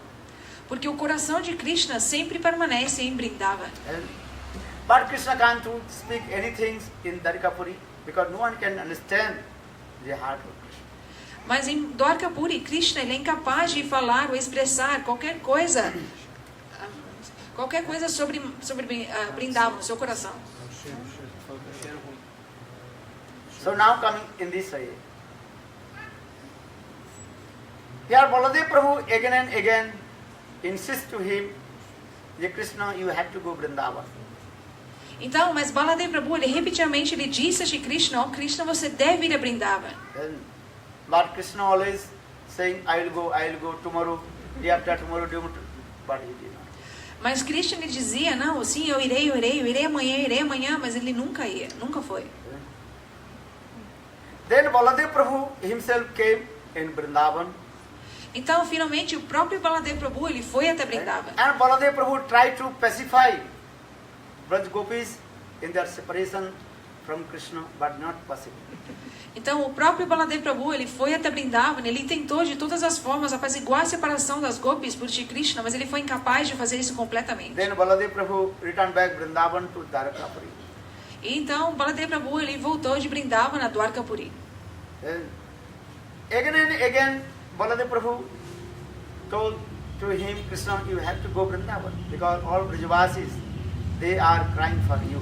Porque o coração de Krishna sempre permanece em Vrindavan. But Krishna can't speak anything in Dwarkapuri because no one can understand the heart of Krishna. Mas em Dwarkapuri, Krishna ele é incapaz de falar ou expressar qualquer coisa sobre Vrindavan, seu coração. So now coming in this way. Here Baladev Prabhu again and again insists to him, that Krishna, you have to go Vrindavan. Então, mas Baladev Prabhu, ele repetidamente ele disse a Shri Krishna, oh Krishna, você deve ir a Vrindavan. But Krishna always saying, I will go tomorrow, day after tomorrow, but he did not. Mas Krishna ele dizia, não, sim, eu irei amanhã, mas ele nunca ia, nunca foi. Then Baladev Prabhu himself came in Vrindavan. Então, finalmente, o próprio Baladev Prabhu, ele foi até Vrindavan. And Baladev Prabhu tried to pacify Braj Gopis in their separation from Krishna, but not possible. Então, o próprio Baladev Prabhu, ele foi até Vrindavan, ele tentou de todas as formas apaziguar a separação das Gopis por Shri Krishna, mas ele foi incapaz de fazer isso completamente. Then Baladev Prabhu returned back Vrindavan to Dwarkapuri. E então, Baladev Prabhu, ele voltou de Vrindavan a Dwarkapuri. Then, again and again, Baladev Prabhu told to him, Krishna, you have to go Vrindavan, because all Brajavasis, they are crying for you.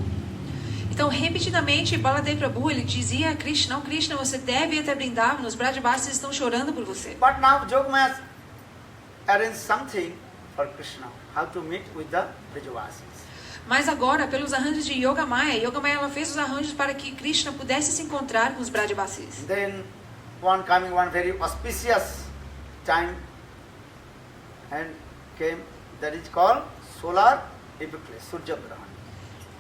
Então, repetidamente, Baladev Prabhu, ele dizia a Krishna, não, Krishna, você deve ir até Vrindavan, os Brajavasis estão chorando por você. But now Jogmaya arranged something for Krishna, how to meet with the Brajavasis. Mas agora, pelos arranjos de Yogamaya ela fez os arranjos para que Krishna pudesse se encontrar com os Brajavasis. Then one very auspicious time and came, that is called solar eclipse, Surya Grahan.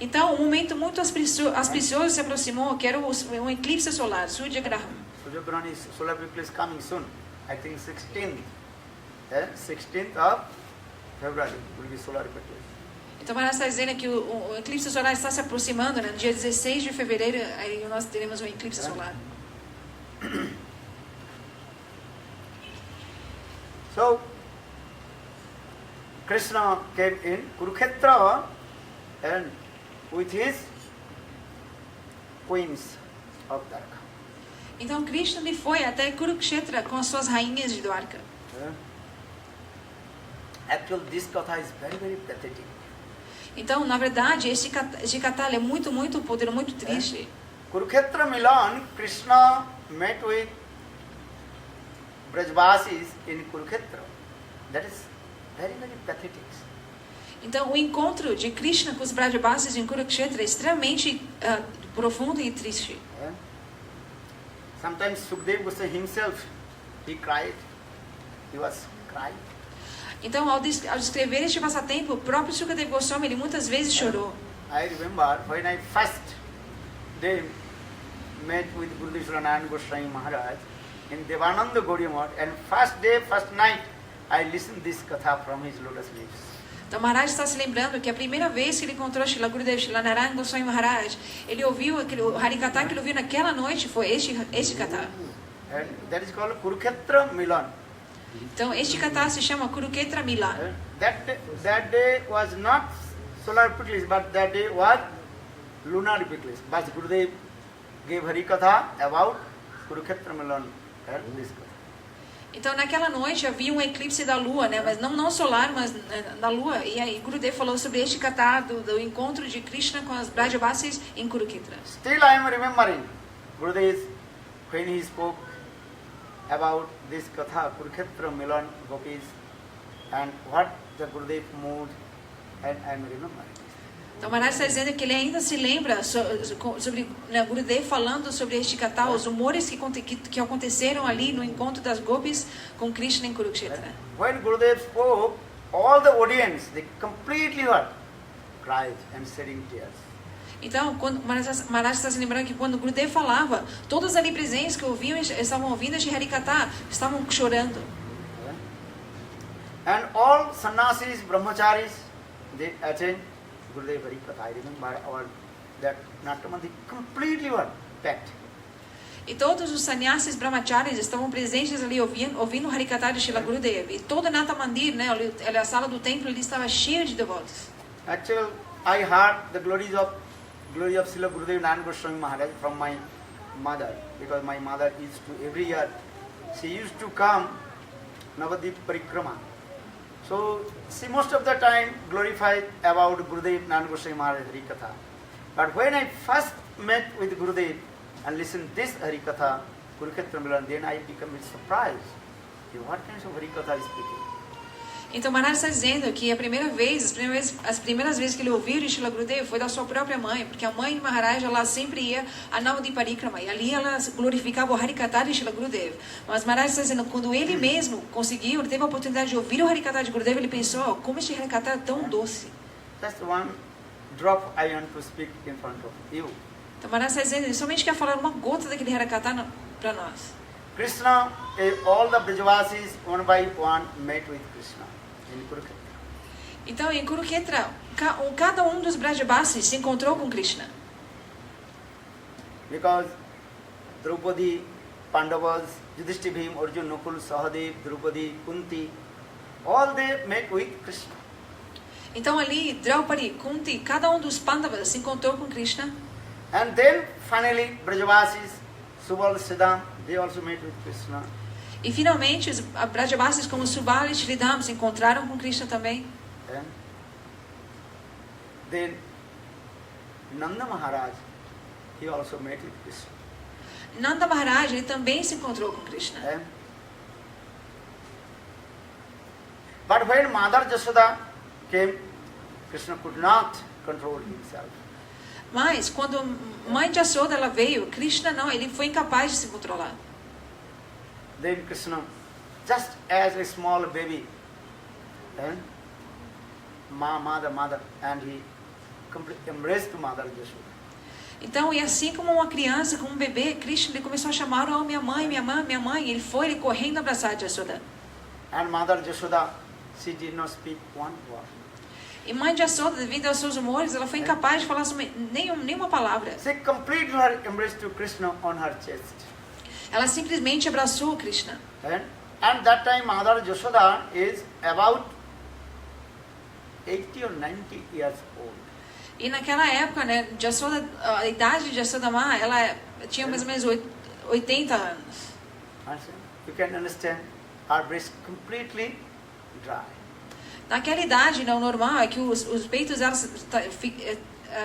Então, um momento muito auspicioso se aproximou, que era um eclipse solar, Surya Graham. Surya Grahan is solar eclipse coming soon. I think 16th of February will be solar eclipse. Então, Maharaj está dizendo que o eclipse solar está se aproximando, né? No dia 16 de fevereiro, aí nós teremos um eclipse solar. So, Krishna came in Kurukshetra and with his queens of Dwarka. Então, Krishna ele foi até Kurukshetra com as suas rainhas de Dwarka. Actually, this katha is very, very pathetic. Então, na verdade, este katha é muito poderoso, muito triste. Kurukshetra Milan, Krishna met with Brajavasis in Kurukshetra. That is very, very pathetic. Então, o encontro de Krishna com os Brajavasis em Kurukshetra é extremamente profundo e triste. Sometimes Sukadeva Goswami himself, he cried. He was crying. Então, ao descrever este passatempo, o próprio Sukadeva Goswami, ele muitas vezes chorou. I remember when I first day met with Gurudev Srinarayan Goswami Maharaj in Devananda Gaudiya Math, and first day, first night, I listened this katha from his lotus lips. Então, Maharaj está se lembrando que a primeira vez que ele encontrou Srila Gurudev Srinarayan Goswami Maharaj, ele ouviu o Harikatha que ele ouviu naquela noite, foi este katha. And that is called Kurukshetra Milan. Então, este katha se chama Kurukshetra Milan. That day was not solar eclipse, but that day was lunar eclipse. But Gurudev gave Harikatha about Kurukshetra Milan. This katha. Então, naquela noite havia um eclipse da lua, né? Mas não solar, mas da lua. E aí Gurudev falou sobre este katha do encontro de Krishna com as Brajavasis em Kurukshetra. Still I am remembering Gurudev when he spoke about this katha, Kurukshetra Milan Gopis, and what the Gurudev mood, and I am remembering. Então, Maharaj está dizendo que ele ainda se lembra sobre Gurudev falando sobre este katha, os humores que aconteceram ali no encontro das Gopis com Krishna em Kurukshetra. When Gurudev spoke all the audience, they completely what? Cried and shedding tears. Então, quando Maharaj está se lembrando que quando Gurudev falava, todos ali presentes que ouviam, estavam ouvindo este Harikatha, estavam chorando. And all sannyasis, brahmacharis, they attend Gurudev Harikatha. I remember that Natamandi completely what? Packed. E todos os sannyasis brahmacharis estavam presentes ali ouvindo o Harikatha de Srila Gurudev. E todo Nata Mandir, né, a sala do templo, ele estava cheio de devotos. Actually, I heard the glory of Srila Gurudev Narayan Goswami Maharaj from my mother, because my mother used to every year, she used to come Navadip Parikrama. So she most of the time glorified about Gurudev Narayan Goswami Maharaj Harikatha. But when I first met with Gurudev and listened this Harikatha, Kurukshetra Milan, then I became surprised. What kinds of Harikatha is speaking? Então Maharaj está dizendo que as primeiras vezes que ele ouviu de Srila Gurudev foi da sua própria mãe, porque a mãe de Maharaj, ela sempre ia a Navadip Parikrama, e ali ela glorificava o Harikatha de Srila Gurudev. Mas Maharaj está dizendo, quando ele mesmo conseguiu, ele teve a oportunidade de ouvir o Harikatha de Gurudev, ele pensou, oh, como este Harikatha é tão doce. Just one drop I want to speak in front of you. Então Maharaj está dizendo, ele somente quer falar uma gota daquele Harikatha para nós. Krishna, all the Brajavasis one by one met with Krishna in Kurukshetra. Então em Kurukshetra, cada um dos Brajabasis se encontrou com Krishna. Because Draupadi, Pandavas, Yudhishthira, Bhim, Arjuna, Nakul, Sahadev, Draupadi, Kunti, all they met with Krishna. Então ali, Draupadi, Kunti, cada um dos Pandavas se encontrou com Krishna. And then finally Brajavasis, Subal, Siddham, they also met with Krishna. E finalmente os Brajabasis como Subal e Sridham se encontraram com Krishna também. And then Nanda Maharaj, he also met with Krishna. Nanda Maharaj, ele também se encontrou com Krishna. And but when Mother Jashoda came, Krishna could not control himself. Mas quando mãe de Yashoda ela veio, Krishna não, ele foi incapaz de se controlar. Then Krishna, just as a small baby, and mother, and he embraced Mother Jashoda. Então, e assim como uma criança, como um bebê, Krishna ele começou a chamar, oh, minha mãe, minha mãe, minha mãe. Ele foi correndo abraçar Yashoda. And Mother Jashoda, she did not speak one word. E mãe de Yashoda, devido aos seus humores, ela foi incapaz de falar nenhuma palavra. She completed her embrace to Krishna on her chest. Ela simplesmente abraçou Krishna. And that time Mother Jashoda is about 80 or 90 years old. E naquela época, né, Yashoda, a idade de Yashodama, ela tinha mais ou menos 80 anos. You can understand, her breast completely dry. Naquela idade, né, o normal é que os peitos elas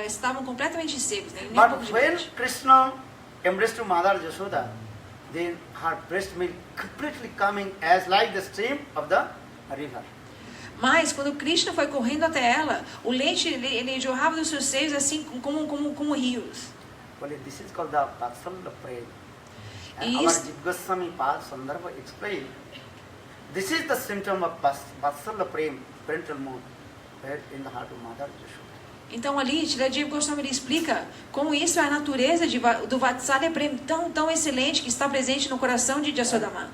estavam completamente secos. Né, nem um pouco But de when leite. Krishna embraced Mother Jashoda, then her breast milk completely coming as like the stream of the river. Mas quando Krishna foi correndo até ela, o leite ele jorrava dos seus seios assim como rios. Well, this is called the Vatsalya Prem. And Is- our Jiva Goswami Pad Sandarbha explained, this is the symptom of Vatsalya Prem, parental mood, where in the heart of Mother Jashoda. Então ali, Srila Jiva Goswami ele explica como isso é a natureza do Vatsalya Prem tão excelente que está presente no coração de Yasodama.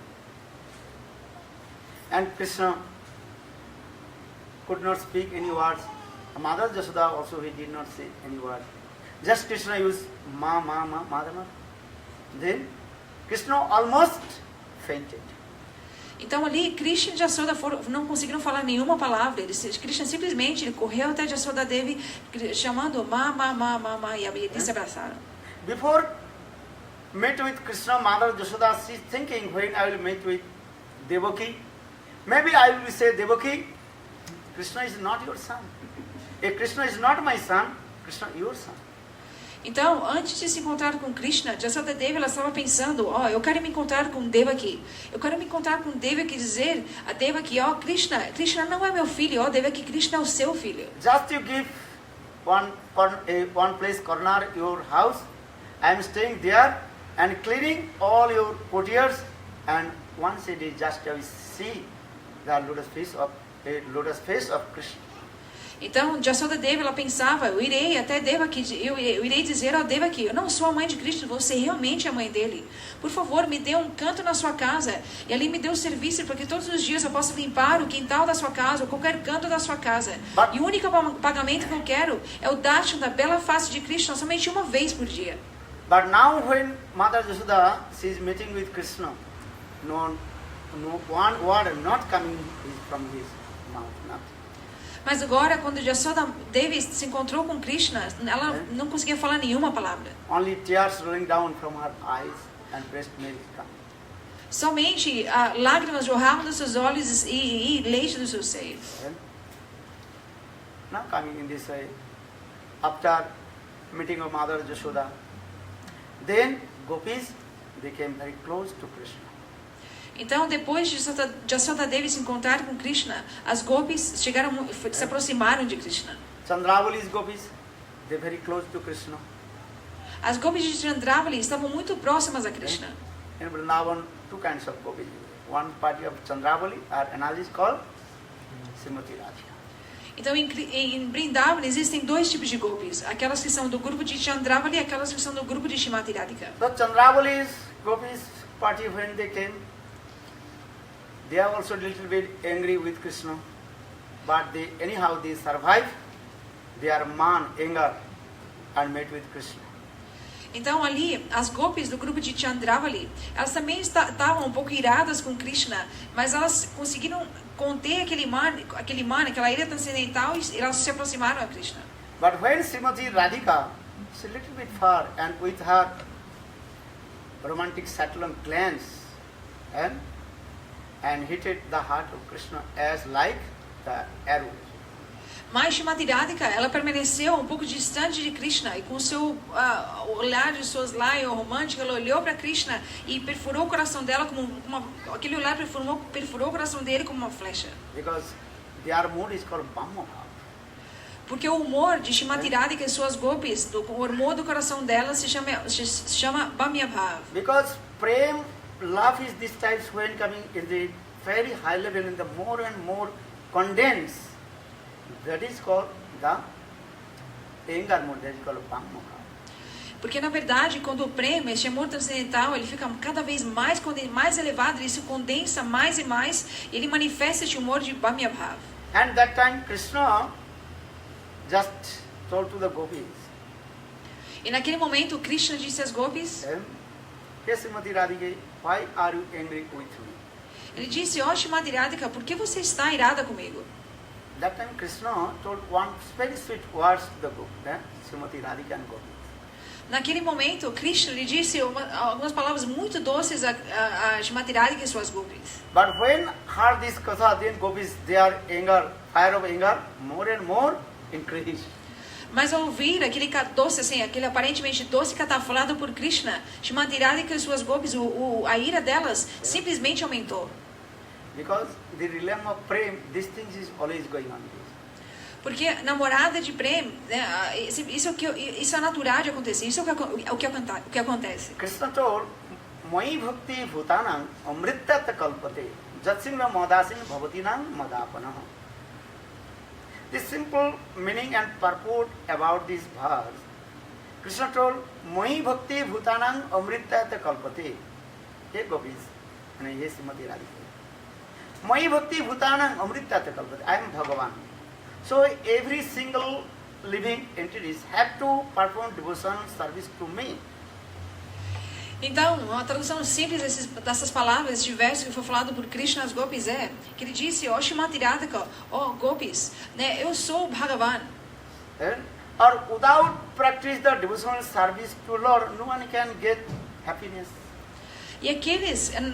And Krishna could not speak any words. Mother Jashoda also he did not say any word. Just Krishna used Madhama. Then Krishna almost fainted. Então ali, Krishna e Yashoda não conseguiram falar nenhuma palavra. Krishna simplesmente ele correu até Yashoda Devi chamando ma, e eles se abraçaram. Before meet with Krishna, Mother Jashoda, she is thinking when I will meet with Devaki. Maybe I will say, Devaki, Krishna is not your son. If Krishna is not my son, Krishna is your son. Então, antes de se encontrar com Krishna, Yashoda Devi ela estava pensando, eu quero me encontrar com Devaki. Eu quero me encontrar com Devaki e dizer a Devaki, Krishna não é meu filho, Devaki, Krishna é o seu filho. Just you give one place corner your house. I am staying there and cleaning all your courtiers. And once a day, just I will see the lotus feet of a lotus face of Krishna. Então, Jasoda Deva, ela pensava, eu irei dizer ao Devaki, eu não sou a mãe de Krishna, você realmente é a mãe dele. Por favor, me dê um canto na sua casa. E ali me dê um serviço, porque todos os dias eu posso limpar o quintal da sua casa, ou qualquer canto da sua casa. E o único pagamento que eu quero é o darshan da bela face de Krishna, somente uma vez por dia. But now when Mother Yashoda, she is meeting with Krishna, no one word not coming from his mouth, nothing. Mas agora, quando Jasoda Devi se encontrou com Krishna, ela não conseguia falar nenhuma palavra. Only tears rolling down from her eyes and breast milk coming. Somente lágrimas jorravam dos seus olhos e leite dos seus seios. Now coming in this way, after meeting of Mother Yashoda, then gopis became very close to Krishna. Então, depois de Jasoda Devi se encontrar com Krishna, as gopis se aproximaram de Krishna. Chandravali's gopis, they very close to Krishna. As gopis de Chandravali estavam muito próximas a Krishna. In Vrindavan, two kinds of gopis. One party of Chandravali, or another is called Srimati Radhika. Então, em Vrindavan existem dois tipos de gopis. Aquelas que são do grupo de Chandravali e aquelas que são do grupo de Srimati Radhika. So Chandravali's gopis party, when they came, they are also a little bit angry with Krishna. But anyhow they survive their man anger and met with Krishna. Então ali, as gopis do grupo de Chandravali, elas também estavam um pouco iradas com Krishna, mas elas conseguiram conter aquela ira transcendental e elas se aproximaram a Krishna. But when Srimati Radhika is a little bit far and with her romantic satellite glance and hit the heart of Krishna as like the arrow. Mas Srimati Radhika, ela permaneceu um pouco distante de Krishna e com o seu olhar de soslaio romântico, ela olhou para Krishna e perfurou o coração dela aquele olhar perfurou o coração dele como uma flecha. Because their mood is called Brahma. Porque o humor de Srimati Radhika e suas gopis, o humor do coração dela se chama Bhamya Bhav. Because prem, love is this type when coming in the very high level, in the more and more condensed. That is called the anger mood, that is called Brahma. Porque na verdade, quando o prema, esse amor transcendental, ele fica cada vez mais elevado, ele se condensa mais e mais, e ele manifesta esse humor de Bhamya Bhav. And that time Krishna just told to the gopis, E naquele momento, Krishna disse às gopis, Hey Srimati Radhika, why are you angry with me? ele disse, ó Srimati Radhika, por que você está irada comigo? That time Krishna told one very sweet words to the gopis, Srimati Radhika and gopis. Naquele momento, Krishna lhe disse algumas palavras muito doces a Srimati Radhika e suas gopis. But when heard this katha, then gopis, their anger, fire of anger, more and more increased. Mas ao ouvir aquele doce, assim, aquele aparentemente doce catafalado por Krishna, Srimati Radhika e suas gopis, a ira delas simplesmente aumentou. Because the realm of prem, these things is always going on. Porque namorada de Prem, né, isso é natural de acontecer, isso é o que acontece. Krishna told, Mai bhakti bhutanam amritat kalpate jatsimra madasin bhavatinam madapana. The simple meaning and purport about this verse, Krishna told, Mai bhakti bhutanam amritat kalpate. Hey gopis, and hey Srimati Radhika. Mai bhakti bhutanam amritat kalpate. I am Bhagavan. So every single living entities have to perform devotional service to me. Então, uma tradução simples dessas palavras, esse verso que foi falado por Krishna às gopis é que ele disse, ó Srimati Radhika, ó gopis, né, eu sou o Bhagavan. Or without practice the devotional service to Lord, no one can get happiness. E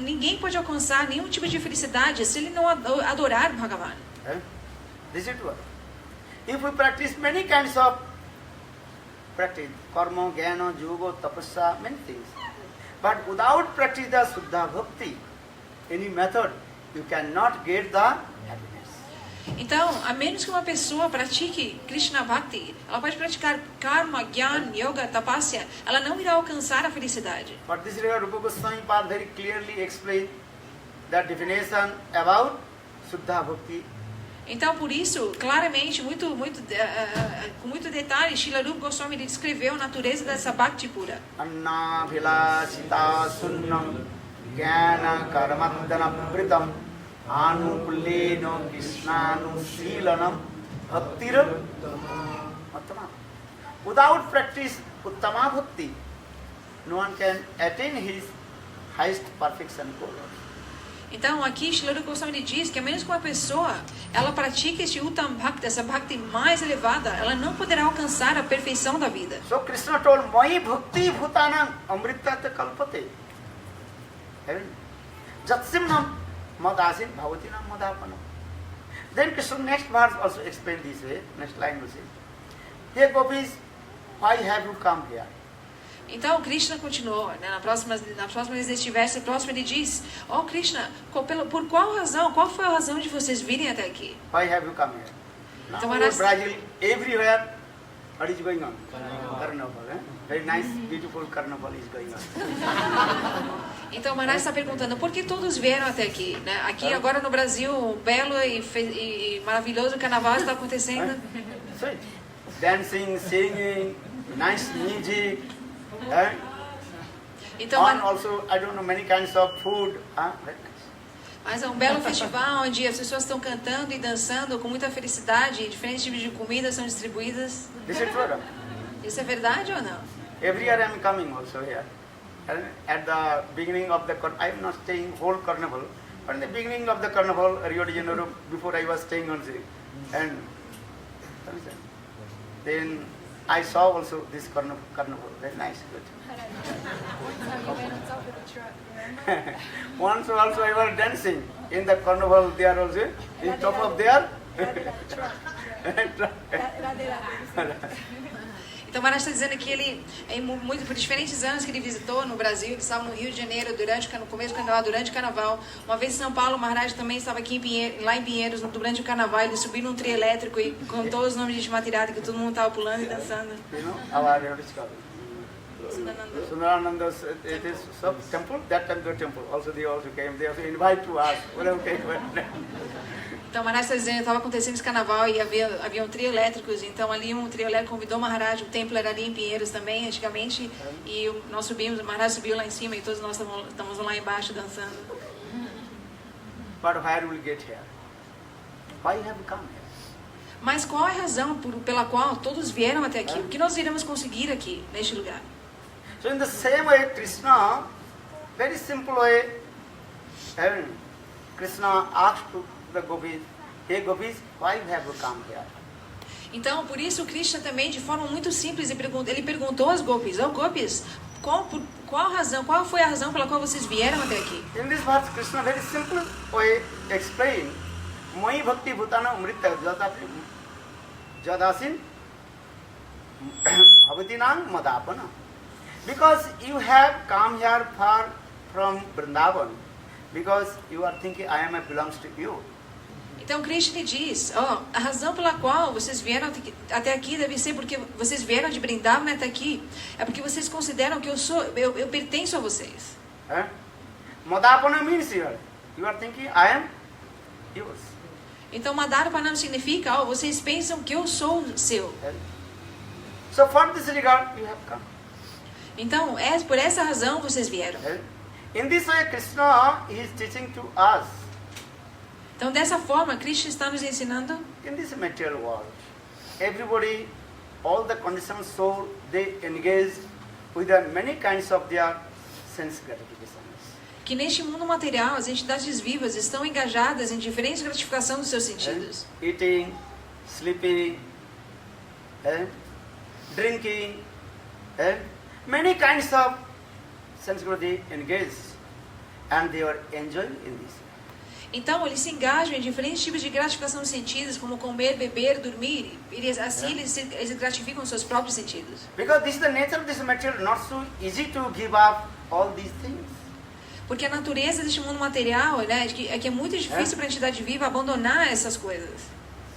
ninguém pode alcançar nenhum tipo de felicidade se ele não adorar Bhagavan. This is what. If we practice many kinds of practice, karma, jnana, yoga, tapasya, many things. But without practice the Suddha Bhakti, any method, you cannot get the happiness. Então, a menos que uma pessoa pratique Krishna Bhakti, ela pode praticar karma, jnana, yoga, tapasya, ela não irá alcançar a felicidade. But this Rupa Goswami Pad very clearly explained the definition about Suddha Bhakti. Então, por isso, claramente, com muito detalhe, Srila Rupa Goswami descreveu a natureza dessa bhakti pura. Anna vilasita sunnam jnana karmadana pritam anukulleno krishnanu silanam bhaktir uttama. Without practice uttama bhakti, no one can attain his highest perfection goal. Então, aqui, Srila Rupa Goswami diz que a menos que uma pessoa ela pratique este Uttam Bhakti, essa Bhakti mais elevada, ela não poderá alcançar a perfeição da vida. So Krishna told, Mai bhakti bhutanam amritat kalpate. Jatsimnam madasin bhavatinam madapanam. Then Krishna next verse also explained this way, next line will say, Hey gopis, why have you come here? Então, Krishna continuou, né, na próxima deste verso, próximo ele diz, ó Krishna, por qual razão, qual foi a razão de vocês virem até aqui? Why have you come here? Now So in Maharaj- Brazil, everywhere, what is going on? Carnival. Very nice, beautiful carnival is going on. Então, Maharaj está perguntando, por que todos vieram até aqui? Né? Aqui, agora no Brasil, um belo e maravilhoso carnaval está acontecendo. So, dancing, singing, nice music, Então, and also, I don't know, many kinds of food. Very nice. mas é um belo festival onde as pessoas estão cantando e dançando com muita felicidade, diferentes tipos de comidas são distribuídas. This is true. Isso é verdade ou não? Every year I am coming also here. And at the beginning of the I am not staying whole carnival, but in the beginning of the carnival, Rio de Janeiro, before I was staying on Zurich, and then I saw also this carnival. Very nice, good. Once also I was dancing in the carnival there also, in top of there. Então, Maharaj está dizendo que ele, por diferentes anos que ele visitou no Brasil, ele estava no Rio de Janeiro no começo do carnaval, durante o carnaval. Uma vez em São Paulo, o Maharaj também estava aqui lá em Pinheiros, durante o carnaval. Ele subiu num trio elétrico e cantou os nomes de Shrimatirada, que todo mundo estava pulando e dançando. You know, our Sundarananda, it is sub temple, that time the temple. Also they also came, they also invite to us. Então, Maharaj está dizendo que estava acontecendo esse carnaval e haviam trio elétricos. Então, ali um trio elétrico convidou o Maharaj. O templo era ali em Pinheiros também, antigamente. E nós subimos, o Maharaj subiu lá em cima e todos nós estamos lá embaixo dançando. But where will we get here? Why have we come here? Mas qual é a razão pela qual todos vieram até aqui? O que nós iremos conseguir aqui, neste lugar? So in the same way, Krishna, very simple way, Krishna asked to the gopis, hey gopis, why have you come here? Então, por isso, Krishna também, de forma muito simples, ele perguntou aos gopis, gopis, qual foi a razão pela qual vocês vieram até aqui? In this verse, Krishna very simple way explain, Mai bhakti bhutana umrita jadasin bhavatinang madapana. Because you have come here from Vrindavan, because you are thinking I am belongs to you. Então Krishna diz, a razão pela qual vocês vieram até aqui deve ser porque vocês vieram de Vrindavan até aqui, é porque vocês consideram que eu pertenço a vocês. Madapana means here. You are thinking I am yours. Então Madapana significa, vocês pensam que eu sou seu. So for this regard you have come. Então, por essa razão vocês vieram. In this way, Krishna is teaching to us. Então, dessa forma, Krishna está nos ensinando. In this material world, everybody, all the conditioned soul, they engage with many kinds of their sense gratifications. Que neste mundo material, as entidades vivas estão engajadas em diferentes gratificações dos seus sentidos. Eating, sleeping, drinking, many kinds of sense gratification engage, and they are enjoying in this. Então, eles se engajam em diferentes tipos de gratificação dos sentidos, como comer, beber, dormir. Eles gratificam seus próprios sentidos. Because this is the nature of this material, not so easy to give up all these things. Porque a natureza deste mundo material, né, é que é muito difícil para a entidade viva abandonar essas coisas.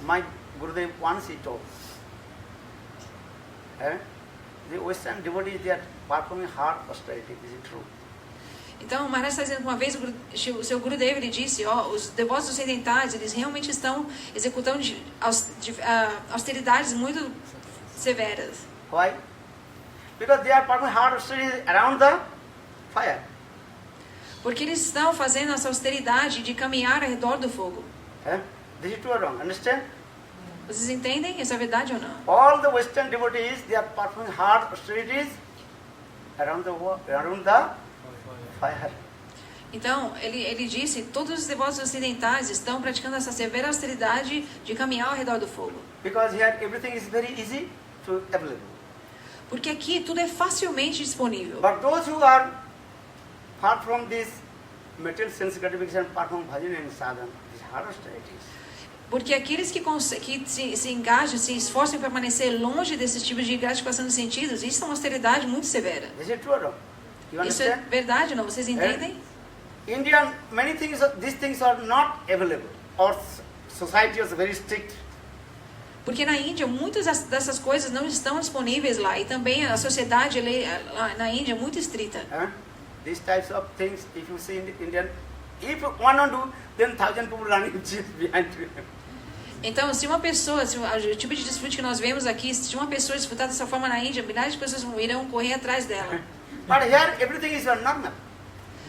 My Gurudev once he told, the Western devotees they are performing hard austerity. Is it true? Então, o Maharaj está dizendo que uma vez o seu Gurudev ele disse, os devotos ocidentais, eles realmente estão executando austeridades muito severas. Why? Because they are performing hard austerities around the fire. Porque eles estão fazendo essa austeridade de caminhar ao redor do fogo. This is true or wrong? Understand? Vocês entendem? Isso é verdade ou não? All the Western devotees, they are performing hard austerities around the fire. Então, ele disse, todos os devotos ocidentais estão praticando essa severa austeridade de caminhar ao redor do fogo. Because here everything is very easy to available. Porque aqui tudo é facilmente disponível. But those who are far from this material sense gratification, perform bhajan and sadhana, these hard austerities. Porque aqueles que se engajam, se esforçam em permanecer longe desses tipos de gratificação dos sentidos, isso é uma austeridade muito severa. This is true or wrong? You Isso é understand? verdade ou não? Vocês entendem? India, many things, these things are not available. Our society is very strict. Porque na Índia, muitas dessas coisas não estão disponíveis lá. E também a sociedade na Índia é muito estrita. These types of things, if you see in the Indian, if one don't do, then 1,000 people running behind you. Então, se uma pessoa, o tipo de desfrute que nós vemos aqui, se uma pessoa desfrutar dessa forma na Índia, milhares de pessoas irão correr atrás dela. But here, everything is normal.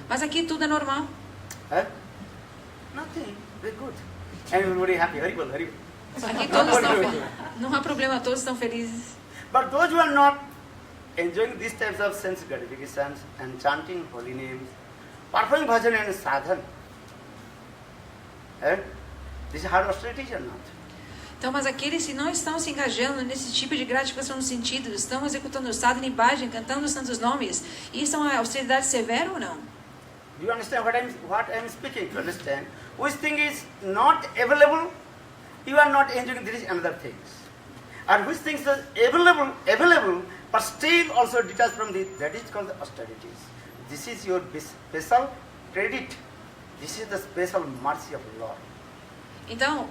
Mas aqui tudo é normal. Nothing. Very good. And everybody happy. Very good, very good. Aqui todos estão felizes. Não há problema, todos estão felizes. But those who are not enjoying these types of sense gratifications and chanting holy names, performing bhajan and sadhana, these hard austerities or not? Então, mas aqueles que não estão se engajando nesse tipo de gratificação nos sentidos, estão executando o sadhana e bhajan, cantando os santos nomes, isso é uma austeridade severa ou não? Do you understand what I'm speaking? To understand, which thing is not available, you are not enjoying these another things. And which things are available, but still also detached from this, that is called the austerities. This is your special credit. This is the special mercy of the Lord. Então,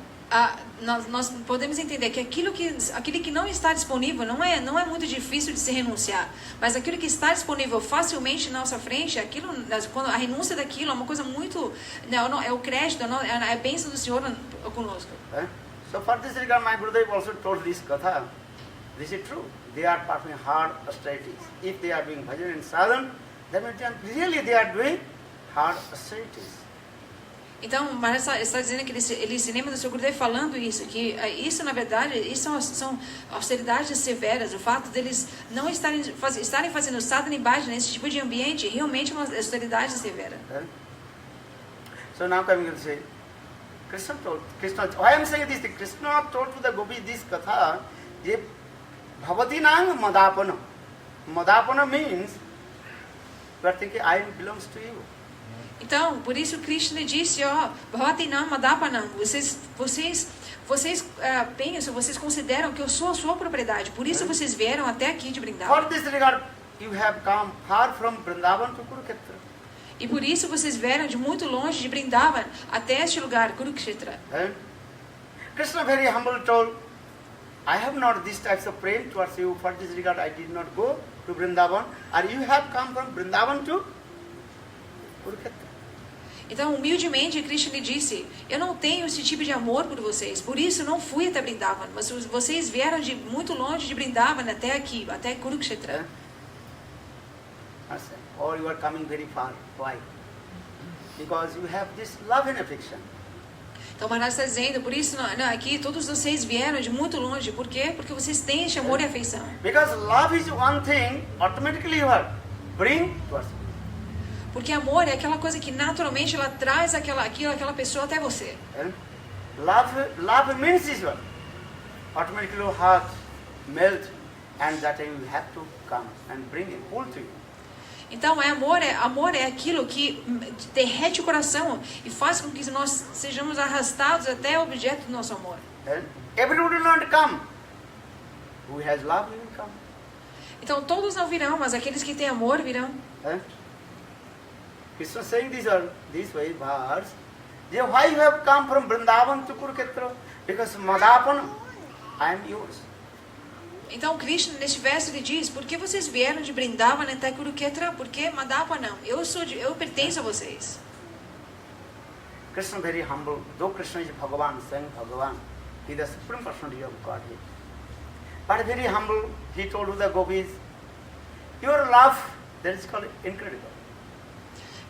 nós podemos entender que aquilo que não está disponível não é muito difícil de se renunciar, mas aquilo que está disponível facilmente na nossa frente, quando a renúncia daquilo é uma coisa muito, não, é o crédito, é a bênção do Senhor conosco. So for this regard, my Gurudev also told this katha. This is true. They are performing hard austerities. If they are doing bhajan and sadhana, then really they are doing hard austerities. Então, o Maharaj está dizendo que ele se lembra do seu Gurudev falando isso, que isso, na verdade, isso são austeridades severas. O fato deles não estarem fazendo sadhana e bhajan nesse tipo de ambiente, realmente é uma austeridade severa. So now coming to say, why I am saying this? Krishna told to the gopis this katha, je bhavati nang madapana. Madapana means, you are thinking, I belongs to you. Então, por isso Krishna disse, Bhavatinam Madapanam, vocês pensam, vocês consideram que eu sou a sua propriedade, por isso vocês vieram até aqui de Vrindavan. For this regard, you have come far from Vrindavan to Kurukshetra. E por isso vocês vieram de muito longe de Vrindavan até este lugar, Kurukshetra. Krishna very humble told, I have not these types of praying towards you. For this regard, I did not go to Vrindavan. Or you have come from Vrindavan to Kurukshetra. Então, humildemente, Krishna lhe disse, eu não tenho esse tipo de amor por vocês, por isso não fui até Vrindavan, mas vocês vieram de muito longe de Vrindavan até aqui, até Kurukshetra. Or you are coming very far. Why? Because you have this love and affection. Então, Maharaj está dizendo, por isso aqui todos vocês vieram de muito longe, por quê? Porque vocês têm esse amor e afeição. Because love is one thing, automatically you are bring towards you. Porque amor é aquela coisa que naturalmente ela traz aquela pessoa até você. Love means this one. Automatically your heart melt, and that time you have to come and bring it full to you. Então, amor é aquilo que derrete o coração e faz com que nós sejamos arrastados até o objeto do nosso amor. Everybody will not come. Who has love will come. Então, todos não virão, mas aqueles que têm amor virão. Krishna saying this way, verse, why you have come from Vrindavan to Kurukshetra? Because Madapana, I am yours. Então Krishna neste verso ele diz: por que vocês vieram de Vrindavan até Kurukshetra? Por que Madhapanam? Eu pertenço a vocês. Krishna very humble. Though Krishna is Bhagavan, saying Bhagavan, he is the supreme personality of Godhead. But very humble, he told to the gopis, your love, that is called incredible.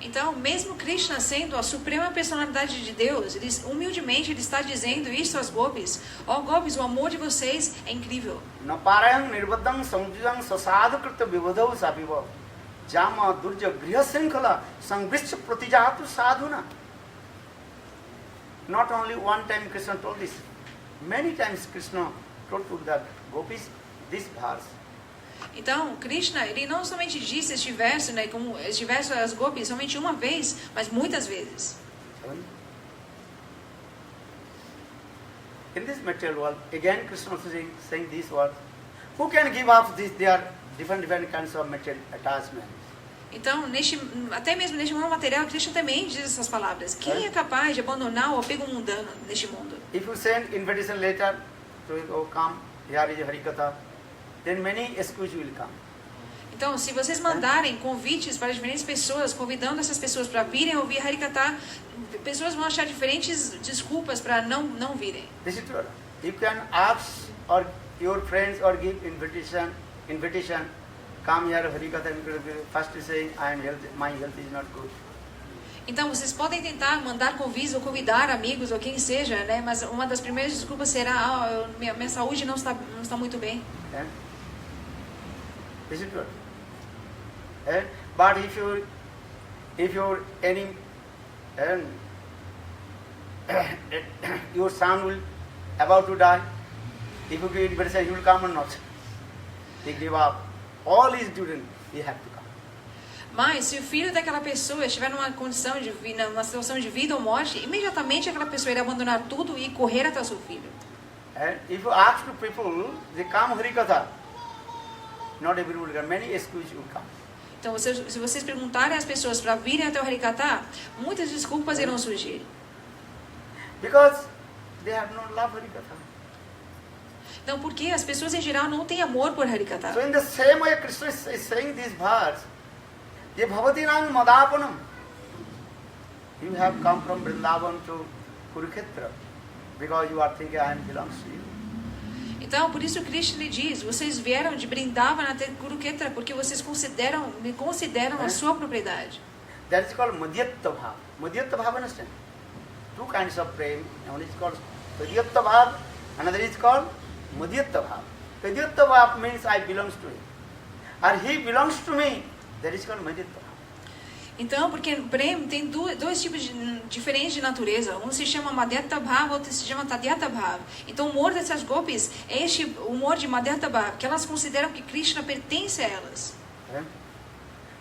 Então, mesmo Krishna sendo a suprema personalidade de Deus, humildemente ele está dizendo isso às gopis: ó gopis, o amor de vocês é incrível. Naparayam nirbaddam samjujam sasadu krita vivadau sapiva jama durja griha sinkhala sangvishya pratijatu sadhuna. Not only one time Krishna told this, many times Krishna told to the gopis this verse. Então, Krishna, ele não somente disse este verso, né, como este verso às gopis, somente uma vez, mas muitas vezes. In this material world, again Krishna also saying these words. Who can give up this? There are different kinds of material attachments. Então, até mesmo neste mundo material, Krishna também diz essas palavras. Quem é capaz de abandonar o apego mundano neste mundo? If you send invitation letter to come, here is Harikatha, then many excuses will come. Então, se vocês mandarem convites para diferentes pessoas, convidando essas pessoas para virem ouvir Harikatha, pessoas vão achar diferentes desculpas para não virem. This is true. You can ask or your friends or give invitation. Come here, Harikatha. First is saying, my health is not good. Então, vocês podem tentar mandar convites ou convidar amigos ou quem seja, né? Mas uma das primeiras desculpas será: minha saúde não está muito bem. Yeah? This is true. Yeah? But if your son will about to die, if you give invitation, he will come or not? He give up. All his students, he have to come. Mas se o filho daquela pessoa estiver numa situação de vida ou morte, imediatamente aquela pessoa irá abandonar tudo e correr atrás do seu filho. And if you ask to people, they come Harikatha. Not everyone will come. Many excuses will come. Então, se vocês perguntarem às pessoas para virem até o Harikatha, muitas desculpas irão surgir. Because they have not love Harikatha. Então, porque as pessoas em geral não têm amor por Harikatha. So in the same way, Krishna is saying this verse, Ye bhavati nam madhapanam. You have come from Vrindavan to Kurukshetra because you are thinking I belongs to you. Então, por isso Krishna lhe diz: vocês vieram de Vrindavan até Kurukshetra porque vocês me consideram a sua propriedade. That is called madhyatta bhav. Madhyatta bhav, understand? Two kinds of prem. One is called madhyatta bhav, another is called madhyatta bhav. Madhyatta bhav means I belongs to him. Or he belongs to me. That is called madhyatta bhav. Então, porque Prem tem dois tipos diferentes de natureza. Um se chama Madhyata Bhav, outro se chama Tadhyata Bhav. Então, o humor dessas gopis é este humor de Madhyata Bhav, que elas consideram que Krishna pertence a elas.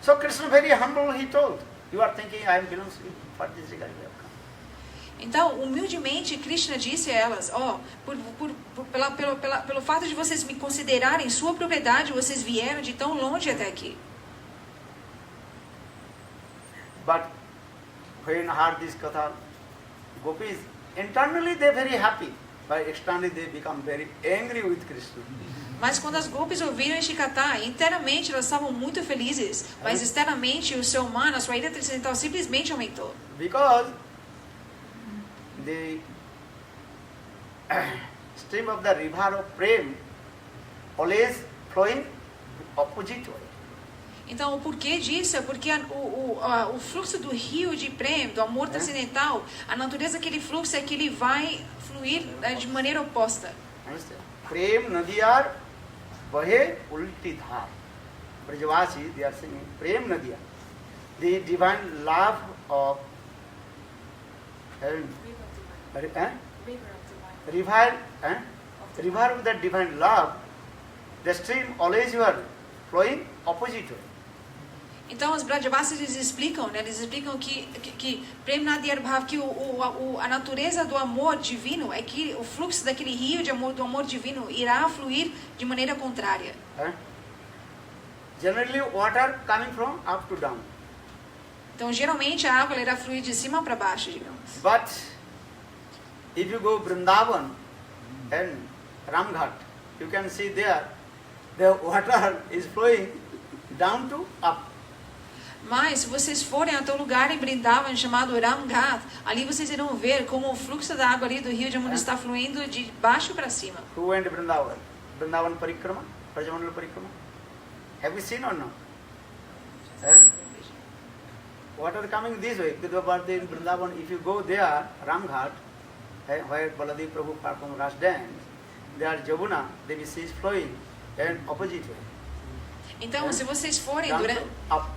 So, Krishna very humble, he told, you are thinking I belongs to you. For this regard you have come. Então, humildemente, Krishna disse a elas: pelo fato de vocês me considerarem sua propriedade, vocês vieram de tão longe até aqui. But when heard this katha, gopis, internally they are very happy, but externally they become very angry with Krishna. Mas quando as gopis ouviram este katha, internamente elas estavam muito felizes, mas externamente o seu mana, a sua ira transcendental simplesmente aumentou. Because the stream of the river of Prem always flowing opposite way. Então, o porquê disso é porque o fluxo do rio de Prem, do amor transcendental, a natureza daquele fluxo é que ele vai fluir de maneira oposta. Prem Nadiyar Vahe Ulti Dhar. Brajavasi, they are saying Prem Nadiyar. The divine love of river of the divine love, the stream always you are flowing opposite way. Então, os Brajavasis eles explicam que Prem Nadyar Bhav, que a natureza do amor divino é que o fluxo daquele rio de amor, do amor divino irá fluir de maneira contrária. Generally, water coming from up to down. Então, geralmente a água irá fluir de cima para baixo, digamos. But if you go Vrindavan and Ramghat, you can see there the water is flowing down to up. Mas se vocês forem até um lugar em Brindavan chamado Ramghat, ali vocês irão ver como o fluxo da água ali do rio Jamuna está fluindo de baixo para cima. Who went to Vrindavan? Vrindavan Parikrama? Brajamandala Parikrama? Have you seen or not? Water coming this way. But in Vrindavan, if you go there, Ramghat, where Baladev Prabhu performed Ras dance, there Jamuna, Devi sea is flowing in opposite way. Então, se vocês forem Down to up.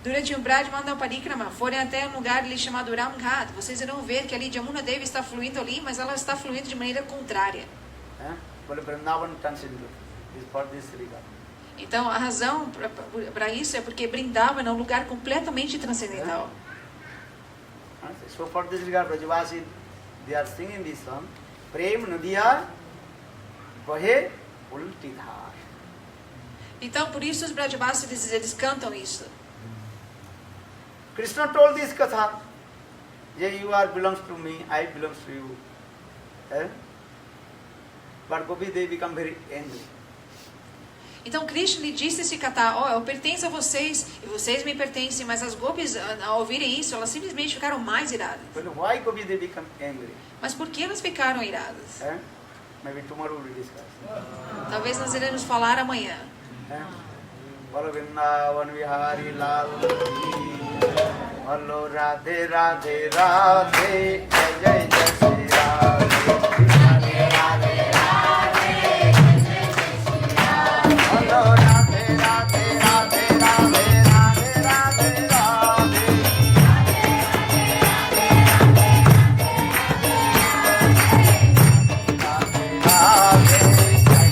durante um Brajamandala Parikrama, forem até um lugar ali chamado Ramghat, vocês irão ver que ali Jamuna Devi está fluindo ali, mas ela está fluindo de maneira contrária. But Vrindavan transcendental is for this regard. Então, a razão para isso é porque Brindavan é um lugar completamente transcendental. So for this regard, Brajavasi, they are singing this song, Prem Nadiya Vahe Ultidhar. Então, por isso os Brajavasis, eles cantam isso. Krishna told this katha, you are belongs to me, I belongs to you. But Gopi, they become very angry. Então Krishna lhe disse esse kata, eu pertenço a vocês e vocês me pertencem, mas as gopis, ao ouvirem isso, elas simplesmente ficaram mais iradas. But why Gopi they become angry? Mas por que elas ficaram iradas? Maybe tomorrow we will discuss. Talvez nós iremos falar amanhã. Bolo Vrindavan Vihari Lal Ki, Bolo Radhe Radhe Radhe, Jai Jai Jai Shri Radhe, Radhe Radhe Radhe, Bolo Radhe Radhe Radhe Radhe Radhe Radhe Radhe. Radhe Radhe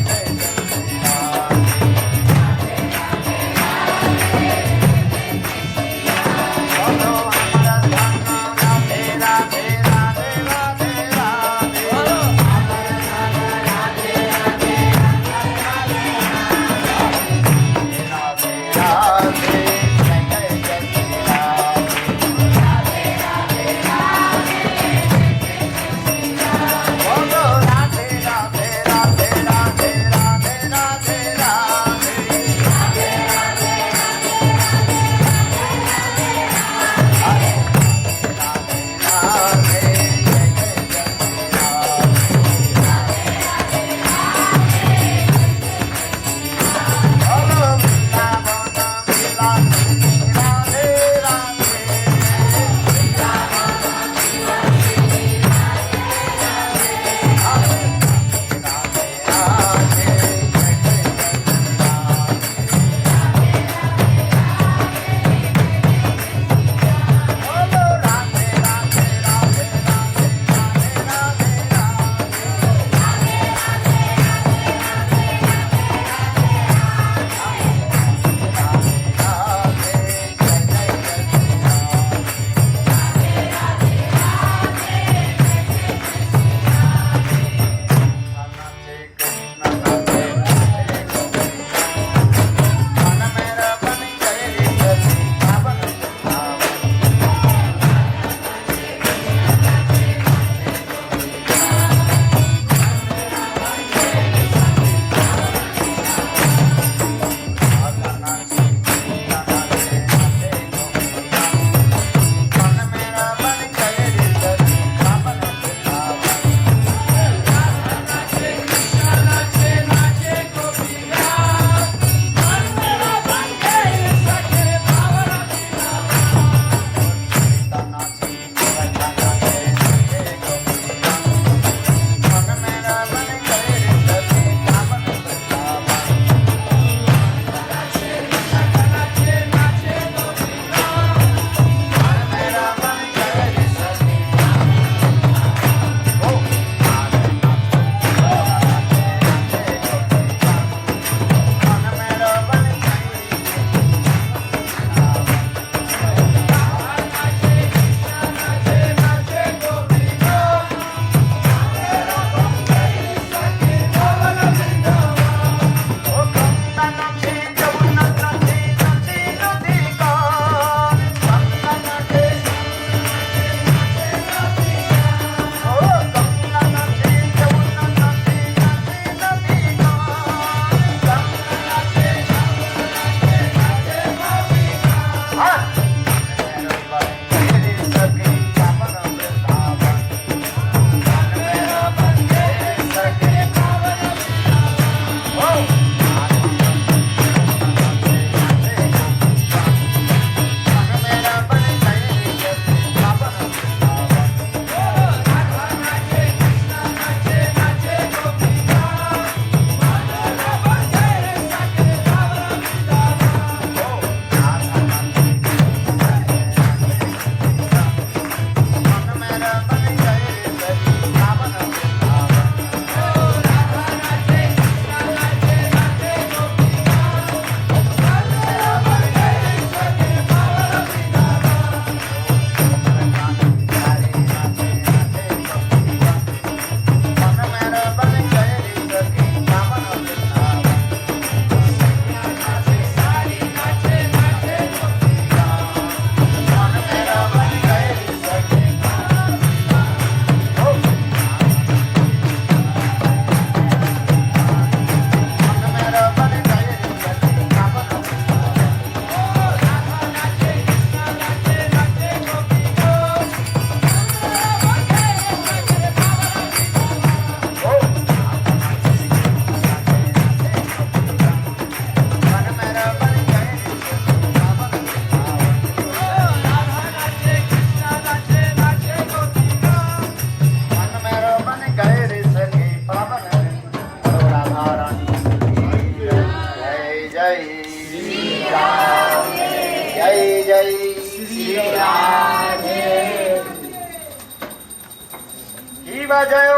की जय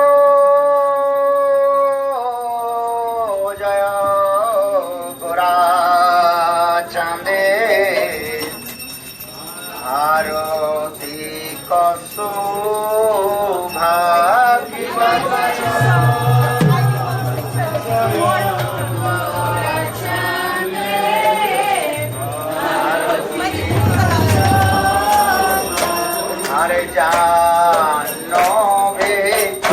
जय गोरा चांदे आरती कसोभा हरे जानो भेद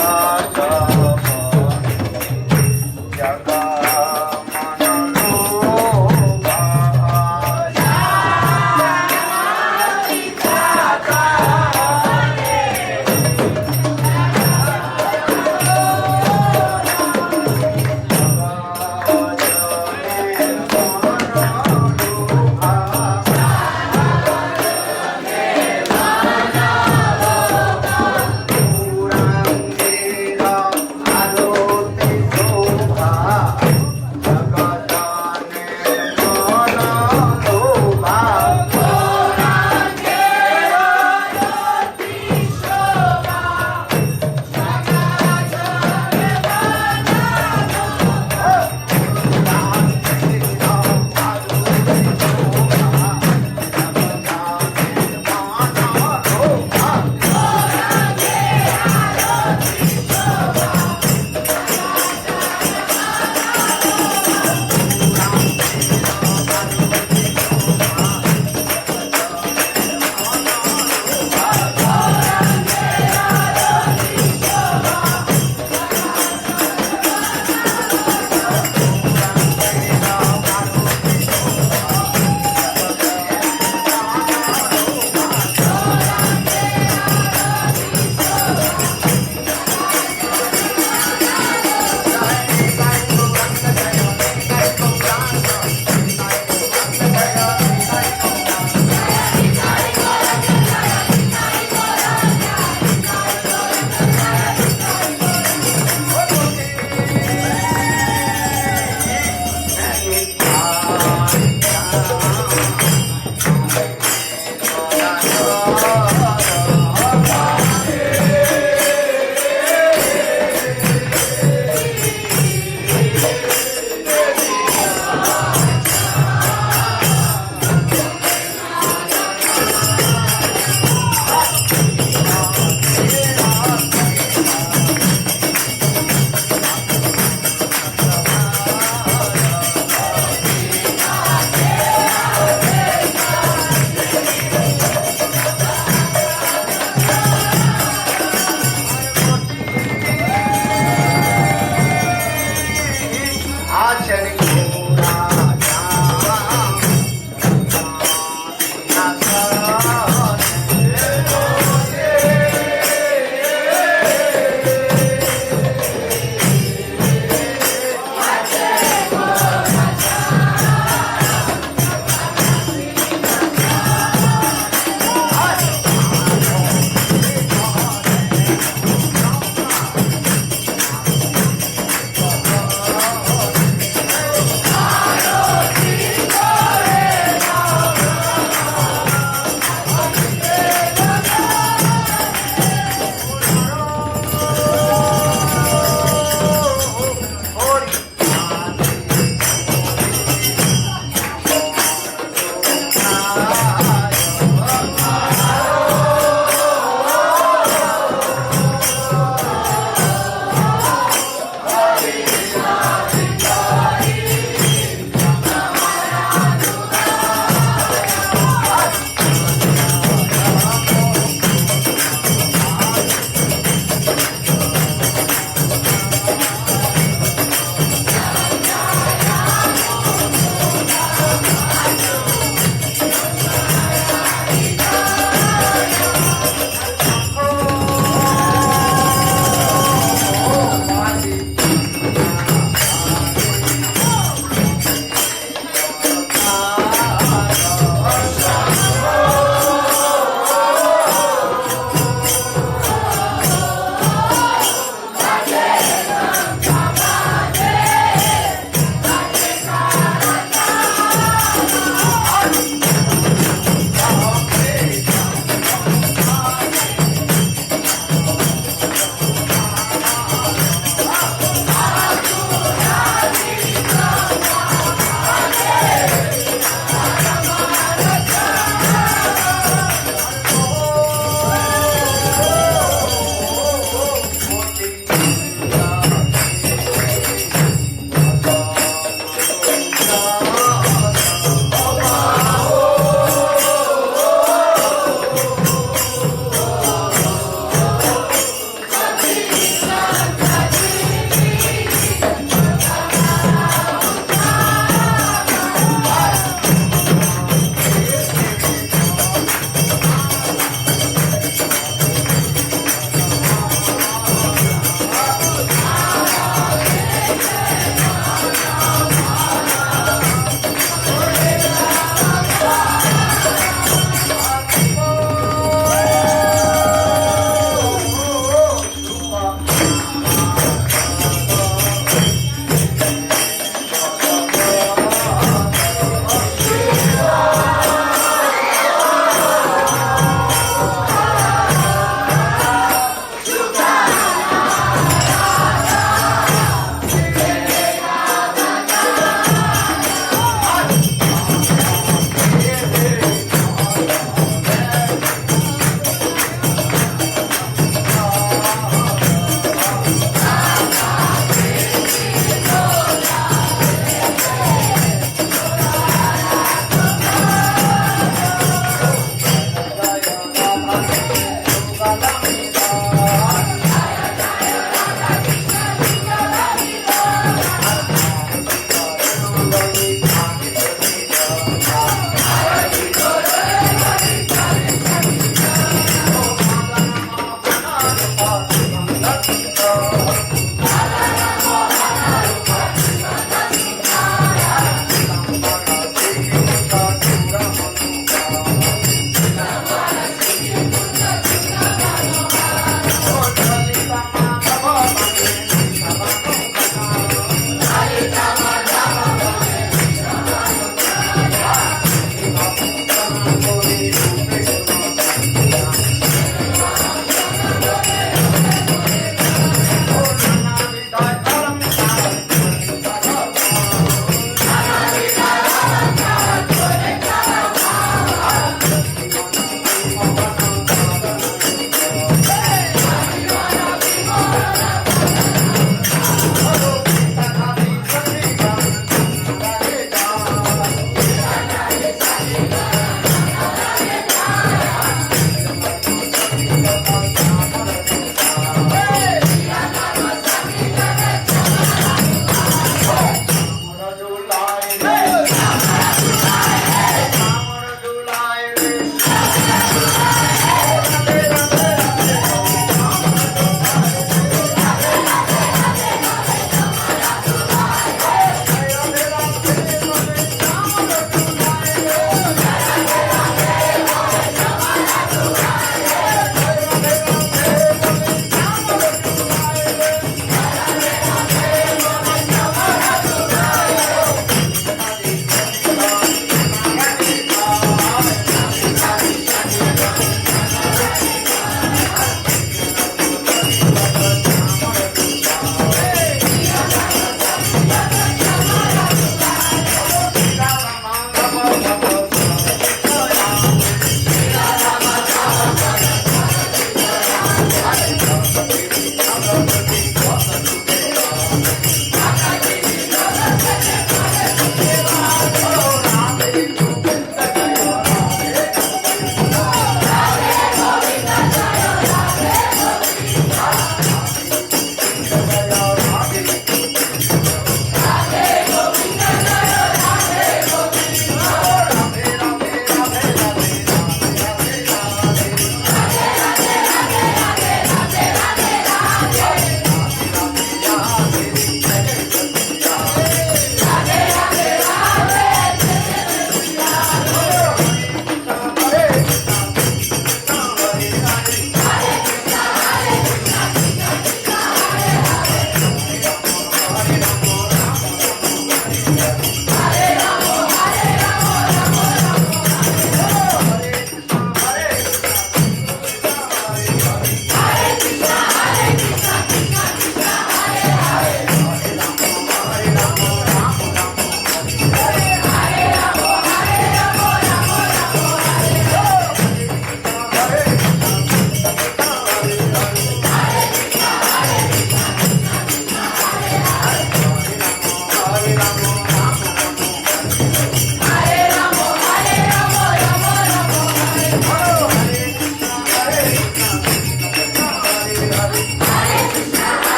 Radhe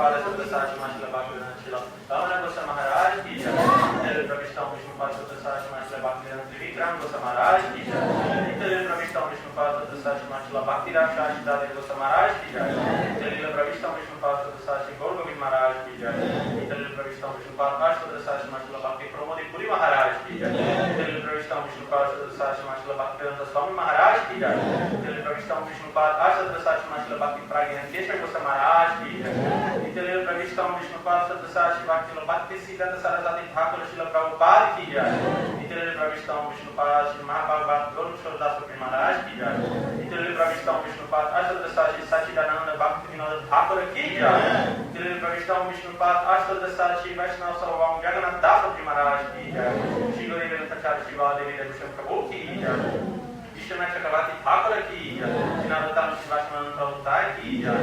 Pada Satrasati Mashila Bhaktivedanta Shila Ramana Gosa Maharaj ki jai. Nityalila Pravishtam Vishnupada Satrasati Mashila Bhaktivedanta Trivikram Gosa Maharaj ki jai. Nityalila Pravishtam Vishnupada Satrasati Mashila Bhakti Rakshasi Dade Gosa Maharaj ki jai. Nityalila Pravishtam Vishnupada Satrasati Gaur Govind Maharaj ki jai. Nityalila Pravishtam Vishnupada Satrasati Mashila Bhakti Pramodi Puri Maharaj ki jai. Nityalila Pravishtam Vishnupada Satrasati Mashila Bhaktivedanta Swami Maharaj ki jai. Nityalila Pravishtam Vishnupada Satrasati Mashila Bhakti Pragyanteshwar Gosa Maharaj ki jai. Nityalila Pravishtam Vishnupada Satrasati Bhakti Bhakti Siddhanta Saraswati Thakur Srila Prabhupada ki jai. Nityalila Pravishtam Vishnupada Sri Mahabhagavad Gauranga Das Gopal Maharaj ki jai. Nityalila Pravishtam Vishnupada Satrasati Sachidananda Bhakti Vinod Thakur ki jai. Nityalila Pravishtam Vishnupada Satrasati Vaishnava Sarvam Jagannath Das Gopal Maharaj ki jai. Shri Gauri Venkatacharya Shiva Devi Devushan Prabhu ki jai. Vishwanath Chakravarti Thakur ki jai. Shri Narottam Shivasanand Prabhu ki jai.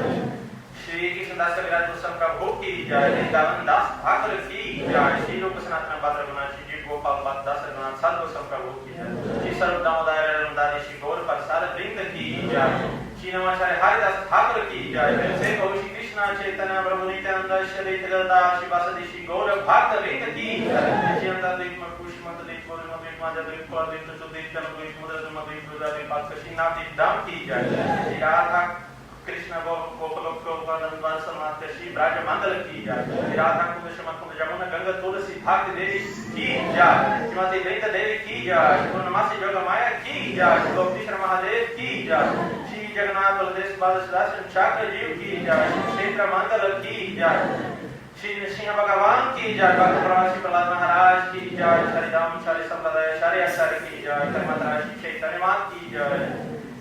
Shri Krishnadas Kaviraj Goswami Prabhu ki jai. Vrindavan Das Thakur ki jai. Shri Rupa Sanatana Bhadra Guna Shri Ji Gopal Bhatt Das Raghunath Sadh Goswami Prabhu ki jai. Shri Sarup Damodara Ramdani Shri Gaur Parsad Vrinda ki jai. Shri Namacharya Haridas Thakur ki jai. Vimse Gaur Shri Krishna Chaitanya Prabhu Nityananda Shri Tirada Shri Vasadi Shri Gaur Bhakta Vrinda ki jai. Shri Anta Dvikma Kushi Mata Dvikma Dvikma Dvikma Dvikma Dvikma Dvikma Dvikma Dvikma Dvikma Dvikma Dvikma Dvikma ki jai. Shri Radha Krishna Gopalok Gopalanan Vansamata Shri Braja Mandala ki jai. Shri Radha Kunda Shamakunda Jamuna Ganga Tulasi Bhakti Devi ki jai. Shrimati Vrita Devi ki jai. Shri Purnamasi Yogamaya ki jai. Shri Goptishra Mahadev ki jai. Shri Jagannath Baladev Balasrasam Chakra Jeev ki jai. Shri Kshetra Mandala ki jai. Shri Nrsimha Bhagavan ki jai. Bhakta Pravasi Prahlad Maharaj ki jai. Shri Ram Shri Sampradaya Shri Acharya ki jai. Karmatra Shri Chaitanya Mat ki jai.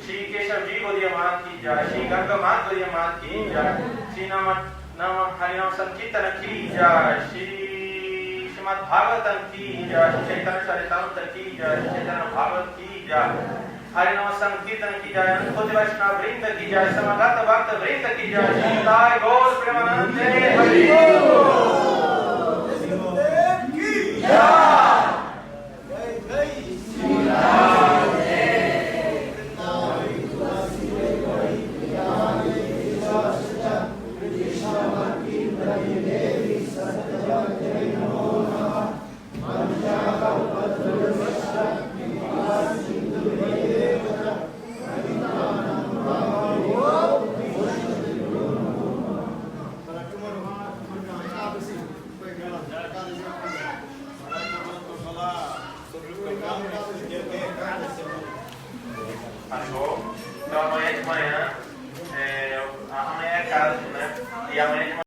Shri Keshav Ji Gaudiya Mat ki jai. Shri Ganga Mat Gaudiya Mat ki jai. Shri Nama Harinam Sankirtana ki jai. Shri Srimad Bhagavatam ki jai. Shri Chaitanya Charitamrita ki jai. Shri Chaitanya Bhagavat ki jai. Harinam Sankirtan ki jai. Anukoti Vaishnava Vrinda ki jai. Samagata Bhakta Vrinda ki jai. Shri Nitai Gaur Premanande Hari Achou? Então amanhã de manhã, amanhã é casa, né? E amanhã de manhã